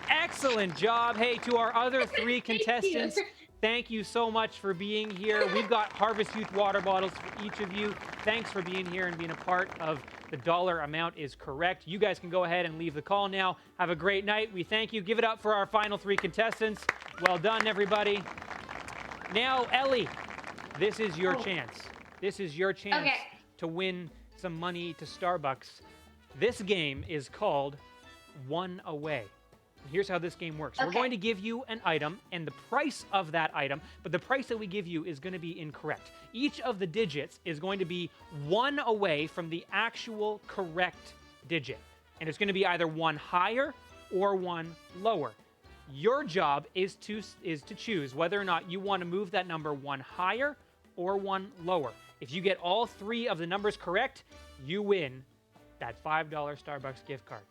A: Excellent job. Hey, to our other 3 contestants, thank you so much for being here. We've got Harvest Youth water bottles for each of you. Thanks for being here and being a part of The Dollar Amount is Correct. You guys can go ahead and leave the call now. Have a great night. We thank you. Give it up for our final 3 contestants. Well done, everybody. Now, Ellie, this is your chance. This is your chance to win some money to Starbucks. This game is called One Away. Here's how this game works. We're going to give you an item and the price of that item, but the price that we give you is going to be incorrect. Each of the digits is going to be 1 away from the actual correct digit. And it's going to be either 1 higher or 1 lower. Your job is to choose whether or not you want to move that number 1 higher or 1 lower. If you get all 3 of the numbers correct, you win that $5 Starbucks gift card.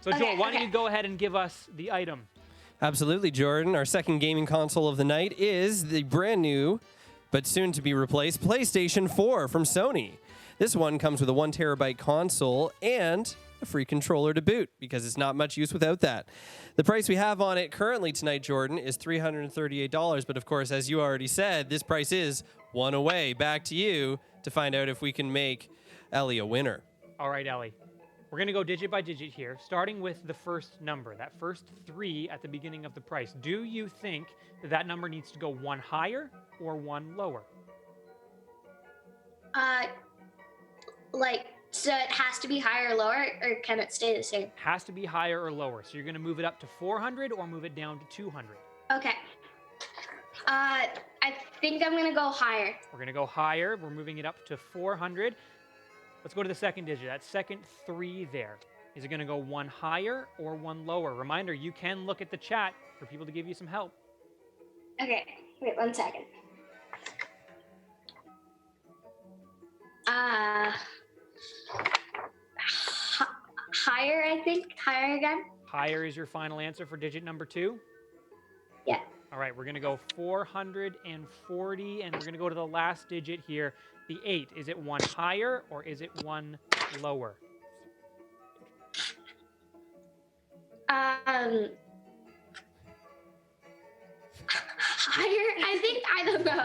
A: So, Joel, why don't you go ahead and give us the item?
B: Absolutely, Jordan. Our second gaming console of the night is the brand new, but soon to be replaced, PlayStation 4 from Sony. This one comes with a 1 terabyte console and a free controller to boot, because it's not much use without that. The price we have on it currently tonight, Jordan, is $338. But of course, as you already said, this price is one away. Back to you to find out if we can make Ellie a winner.
A: All right, Ellie. We're going to go digit by digit here, starting with the first number, that first 3 at the beginning of the price. Do you think that that number needs to go 1 higher or 1 lower?
G: So it has to be higher or lower, or can it stay the same?
A: Has to be higher or lower. So you're going to move it up to 400 or move it down to 200.
G: Okay. I think I'm gonna go higher.
A: We're going to go higher. We're moving it up to 400. Let's go to the second digit. That second 3 there. Is it going to go 1 higher or 1 lower? Reminder, you can look at the chat for people to give you some help.
G: Okay, wait 1 second. Higher, I think. Higher again.
A: Higher is your final answer for digit number 2?
G: Yeah.
A: All right, we're going to go 440, and we're going to go to the last digit here, the 8. Is it 1 higher or is it 1 lower?
G: Higher, I think. I don't know.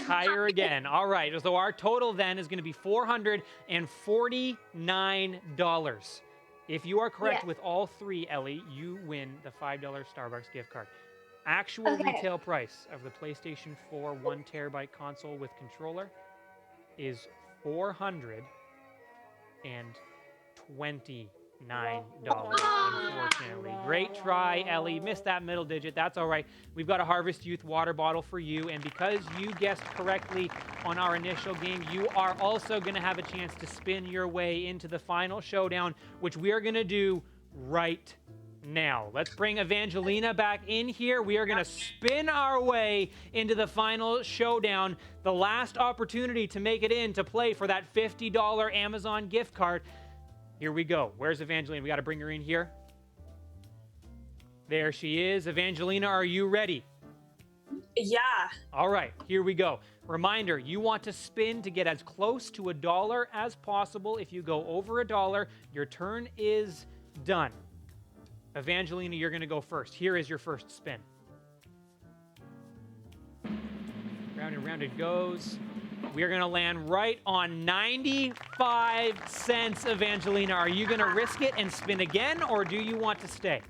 A: Higher again. All right, so our total then is going to be $449. If you are correct with all 3, Ellie, you win the $5 Starbucks gift card. Actual retail price of the PlayStation 4 1 terabyte console with controller is $429, unfortunately. Great try, Ellie. Missed that middle digit. That's all right. We've got a Harvest Youth water bottle for you, and because you guessed correctly on our initial game, you are also going to have a chance to spin your way into the final showdown, which we are going to do right now. Let's bring Evangelina back in here. We are going to spin our way into the final showdown. The last opportunity to make it in to play for that $50 Amazon gift card. Here we go. Where's Evangelina? We got to bring her in here. There she is. Evangelina, are you ready?
E: Yeah.
A: All right, here we go. Reminder, you want to spin to get as close to $1 as possible. If you go over $1, your turn is done. Evangelina, you're going to go first. Here is your first spin. Round and round it goes. We are going to land right on 95 cents, Evangelina. Are you going to risk it and spin again, or do you want to stay?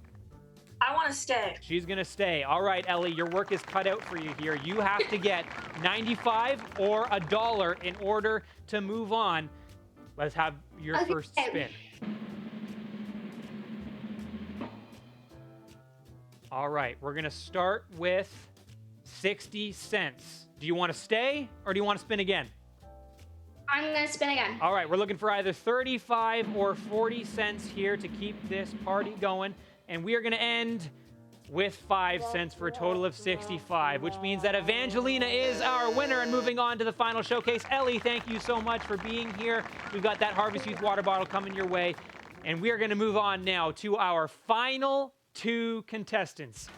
E: I want to stay.
A: She's going to stay. All right, Ellie, your work is cut out for you here. You have to get 95 or $1 in order to move on. Let's have your first spin. All right, we're going to start with 60 cents. Do you want to stay or do you want to spin again?
G: I'm going to spin again.
A: All right, we're looking for either 35 or 40 cents here to keep this party going. And we are going to end with 5 cents for a total of 65, which means that Evangelina is our winner and moving on to the final showcase. Ellie, thank you so much for being here. We've got that Harvest Youth water bottle coming your way. And we are going to move on now to our final 2 contestants.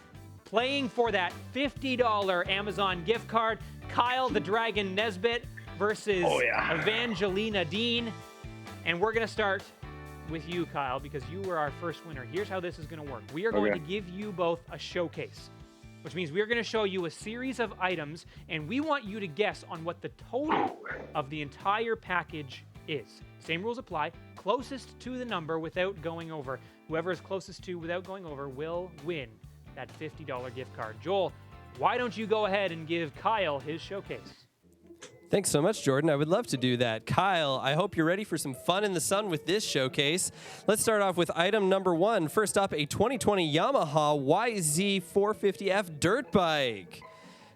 A: Playing for that $50 Amazon gift card, Kyle the Dragon Nesbitt versus Evangelina Dean. And we're going to start with you, Kyle, because you were our first winner. Here's how this is going to work. We are going to give you both a showcase, which means we're going to show you a series of items, and we want you to guess on what the total of the entire package is. Same rules apply. Closest to the number without going over. Whoever is closest to without going over will win that $50 gift card. Joel, why don't you go ahead and give Kyle his showcase?
B: Thanks so much, Jordan. I would love to do that. Kyle, I hope you're ready for some fun in the sun with this showcase. Let's start off with item number 1. First up, a 2020 Yamaha YZ450F dirt bike.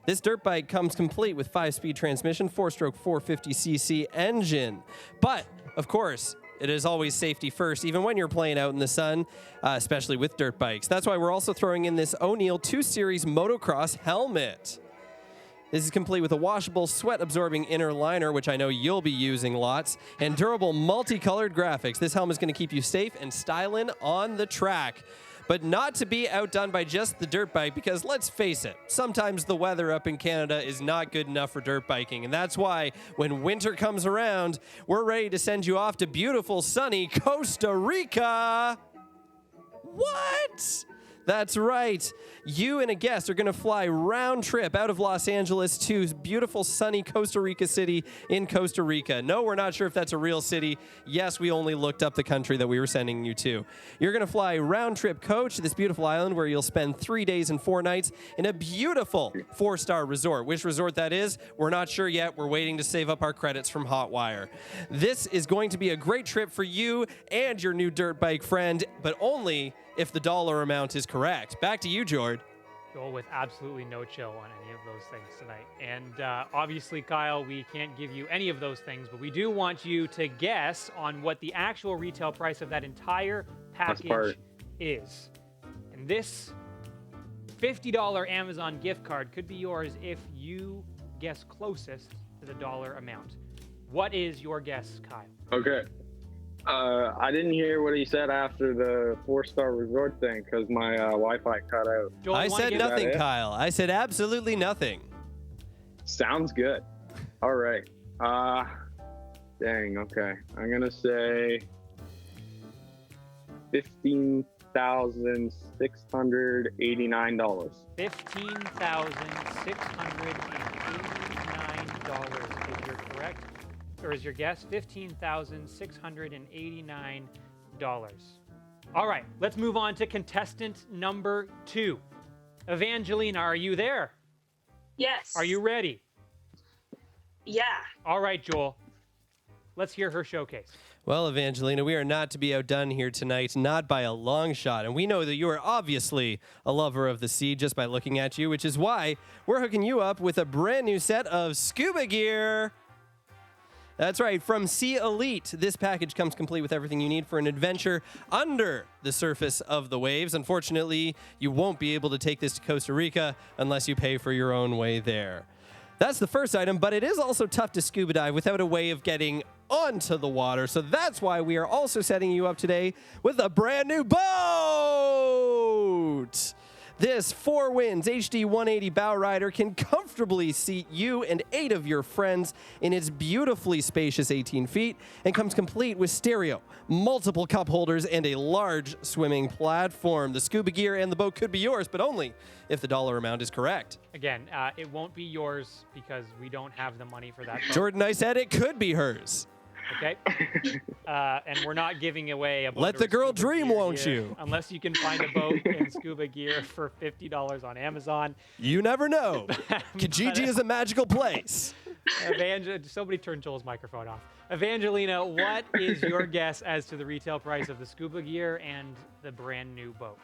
B: This dirt bike comes complete with 5-speed transmission, 4-stroke 450cc engine. But, of course, it is always safety first, even when you're playing out in the sun, especially with dirt bikes. That's why we're also throwing in this O'Neill 2 Series motocross helmet. This is complete with a washable, sweat-absorbing inner liner, which I know you'll be using lots, and durable multicolored graphics. This helmet is going to keep you safe and styling on the track. but not to be outdone by just the dirt bike because let's face it, sometimes the weather up in Canada is not good enough for dirt biking. And that's why when winter comes around, we're ready to send you off to beautiful, sunny Costa Rica. What? That's right. You and a guest are going to fly round trip out of Los Angeles to beautiful, sunny Costa Rica City in Costa Rica. No, we're not sure if that's a real city. Yes, we only looked up the country that we were sending you to. You're going to fly round trip coach to this beautiful island where you'll spend 3 days and 4 nights in a beautiful 4-star resort. Which resort that is, we're not sure yet. We're waiting to save up our credits from Hotwire. This is going to be a great trip for you and your new dirt bike friend, but only if the dollar amount is correct. Back to you, Jord.
A: Joel with absolutely no chill on any of those things tonight. And obviously, Kyle, we can't give you any of those things, but we do want you to guess on what the actual retail price of that entire package is. And this $50 Amazon gift card could be yours if you guess closest to the dollar amount. What is your guess, Kyle?
C: Okay. I didn't hear what he said after the 4-star resort thing because my Wi-Fi cut out.
A: Joel,
B: I
A: you wanna
B: said
A: give-
B: nothing,
C: that it?
B: Kyle. I said absolutely nothing.
C: Sounds good. All right. Dang. Okay. I'm gonna say $15,689.
A: $15,689 is your correct, or is your guess? $15,689. All right, let's move on to contestant number 2. Evangelina, are you there?
E: Yes.
A: Are you ready?
E: Yeah.
A: All right, Joel. Let's hear her showcase.
B: Well, Evangelina, we are not to be outdone here tonight, not by a long shot. And we know that you are obviously a lover of the sea just by looking at you, which is why we're hooking you up with a brand new set of scuba gear. That's right, from Sea Elite. This package comes complete with everything you need for an adventure under the surface of the waves. Unfortunately, you won't be able to take this to Costa Rica unless you pay for your own way there. That's the first item, but it is also tough to scuba dive without a way of getting onto the water. So that's why we are also setting you up today with a brand new boat. This 4 Winds HD 180 bow rider can comfortably seat you and 8 of your friends in its beautifully spacious 18 feet and comes complete with stereo, multiple cup holders, and a large swimming platform. The scuba gear and the boat could be yours, but only if the dollar amount is correct.
A: Again, it won't be yours because we don't have the money for that.
B: Jordan, I said it could be hers.
A: Okay? And we're not giving away a boat.
B: Let
A: or
B: the girl
A: scuba
B: dream,
A: gear
B: won't
A: here,
B: you?
A: Unless you can find a boat and scuba gear for $50 on Amazon.
B: You never know. Kijiji is a magical place.
A: Somebody turn Joel's microphone off. Evangelina, what is your guess as to the retail price of the scuba gear and the brand new boat?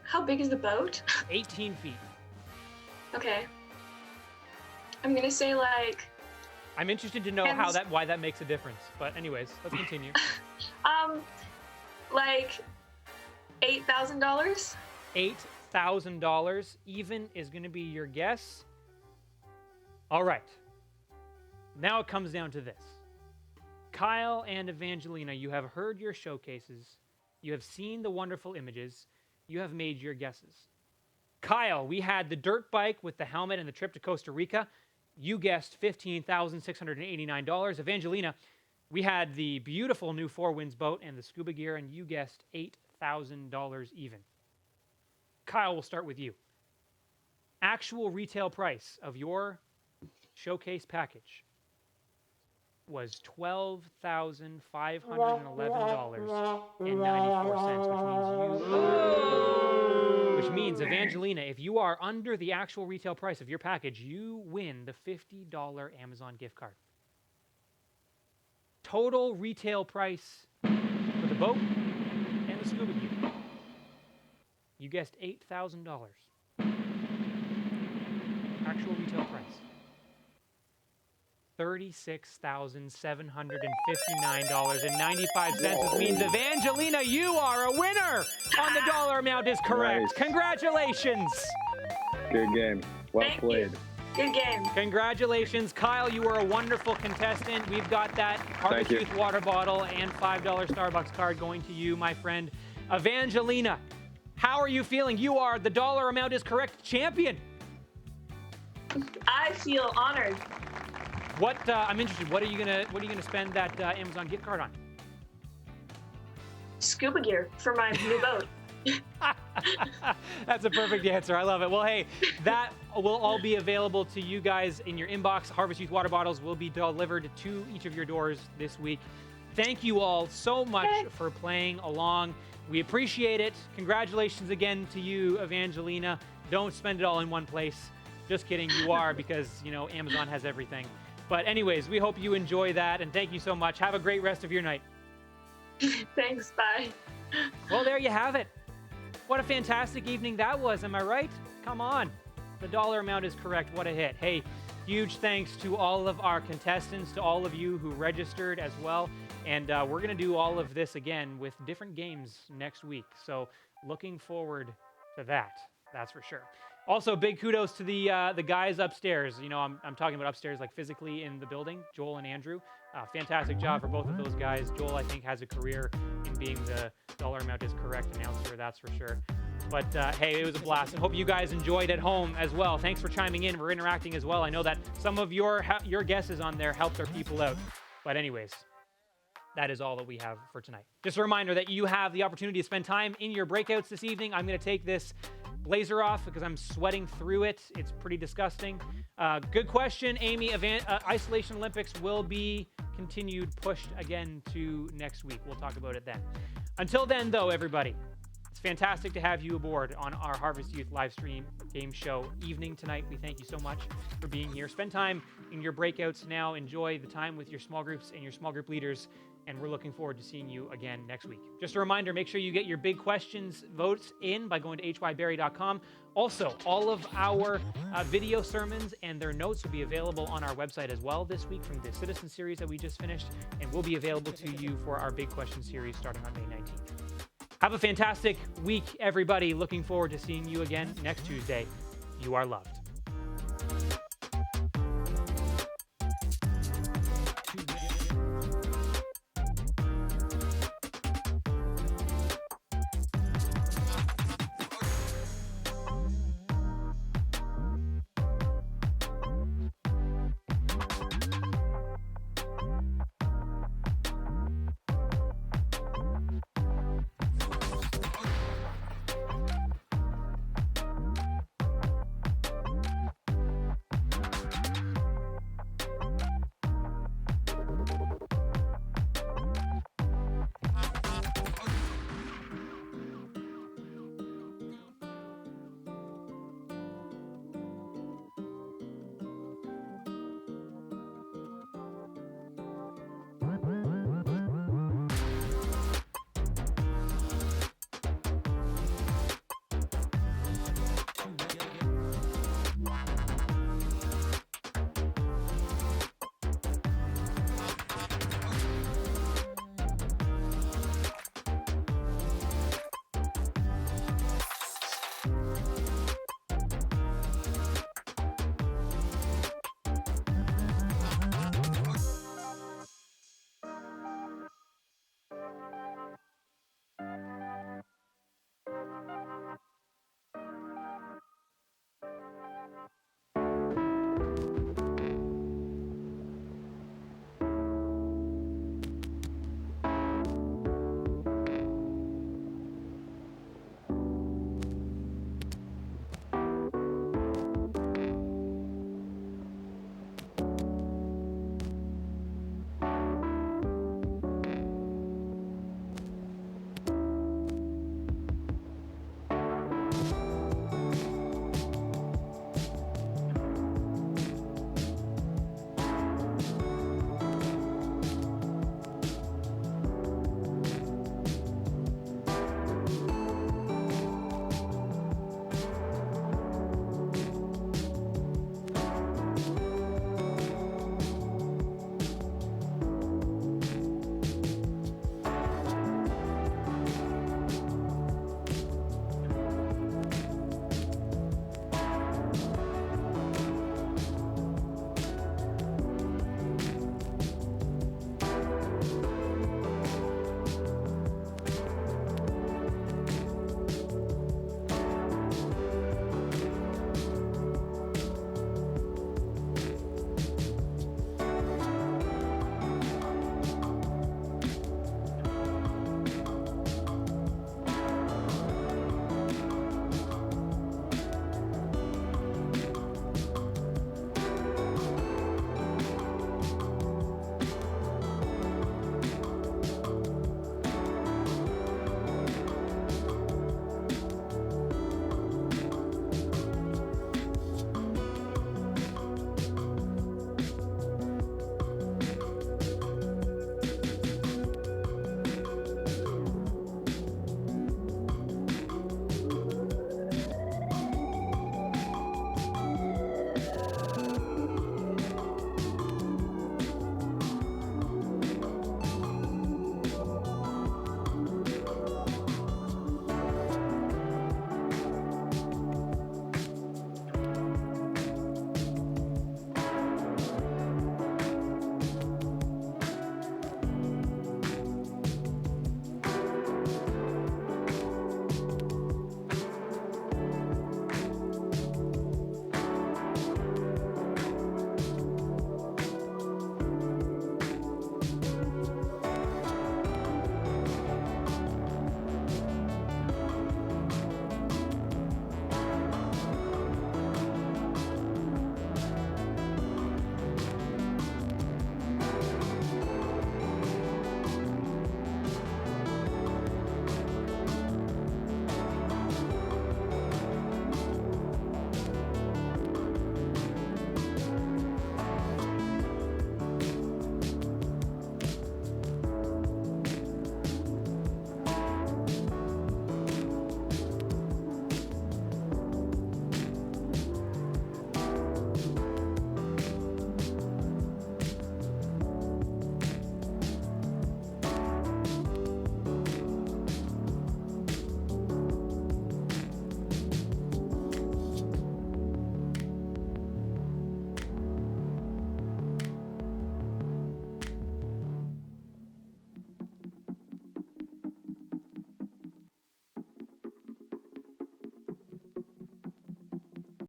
E: How big is the boat?
A: 18 feet.
E: Okay. I'm gonna say like
A: I'm interested to know why that makes a difference. But anyways, let's continue.
E: like $8,000.
A: $8,000 even is going to be your guess. All right. Now it comes down to this. Kyle and Evangelina, you have heard your showcases. You have seen the wonderful images. You have made your guesses. Kyle, we had the dirt bike with the helmet and the trip to Costa Rica. You guessed $15,689. Evangelina, we had the beautiful new 4 Winds boat and the scuba gear, and you guessed $8,000 even. Kyle, we'll start with you. Actual retail price of your showcase package was $12,511.94, which means Evangelina, if you are under the actual retail price of your package, you win the $50 Amazon gift card. Total retail price for the boat and the scuba gear. You guessed $8,000. Actual retail price. $36,759.95, which means Evangelina, you are a winner on the dollar amount is correct.
C: Nice.
A: Congratulations.
C: Good game. Well
E: Thank
C: played.
E: you. Good game.
A: Congratulations, Kyle. You are a wonderful contestant. We've got that Harvest
C: you.
A: Youth water bottle and $5 Starbucks card going to you, my friend. Evangelina, how are you feeling? You are the dollar amount is correct champion.
E: I feel honored.
A: I'm interested. What are you gonna spend that Amazon gift card on?
E: Scuba gear for my new boat.
A: That's a perfect answer. I love it. Well, hey, that will all be available to you guys in your inbox. Harvest Youth water bottles will be delivered to each of your doors this week. Thank you all so much for playing along. We appreciate it. Congratulations again to you, Evangelina. Don't spend it all in one place. Just kidding. You are, because, you know, Amazon has everything. But anyways, we hope you enjoy that, and thank you so much. Have a great rest of your night.
E: Thanks, bye.
A: Well, there you have it. What a fantastic evening that was, am I right? Come on. The dollar amount is correct. What a hit. Hey, huge thanks to all of our contestants, to all of you who registered as well. And we're going to do all of this again with different games next week. So looking forward to that. That's for sure. Also, big kudos to the guys upstairs. You know, I'm talking about upstairs, like physically in the building, Joel and Andrew. Fantastic job for both of those guys. Joel, I think, has a career in being the dollar amount is correct announcer, that's for sure. But hey, it was a blast. I hope you guys enjoyed at home as well. Thanks for chiming in. We're interacting as well. I know that some of your guesses on there helped our people out. But anyways, that is all that we have for tonight. Just a reminder that you have the opportunity to spend time in your breakouts this evening. I'm going to take this blazer off because I'm sweating through it. It's pretty disgusting. Good question, Amy. Isolation Olympics will be continued, pushed again to next week. We'll talk about it then. Until then, though, everybody, it's fantastic to have you aboard on our Harvest Youth live stream game show evening tonight. We thank you so much for being here. Spend time in your breakouts now. Enjoy the time with your small groups and your small group leaders. And we're looking forward to seeing you again next week. Just a reminder, make sure you get your big questions votes in by going to hyberry.com. Also, all of our video sermons and their notes will be available on our website as well this week from the Citizen series that we just finished, and will be available to you for our big question series starting on May 19th. Have a fantastic week, everybody. Looking forward to seeing you again next Tuesday. You are loved.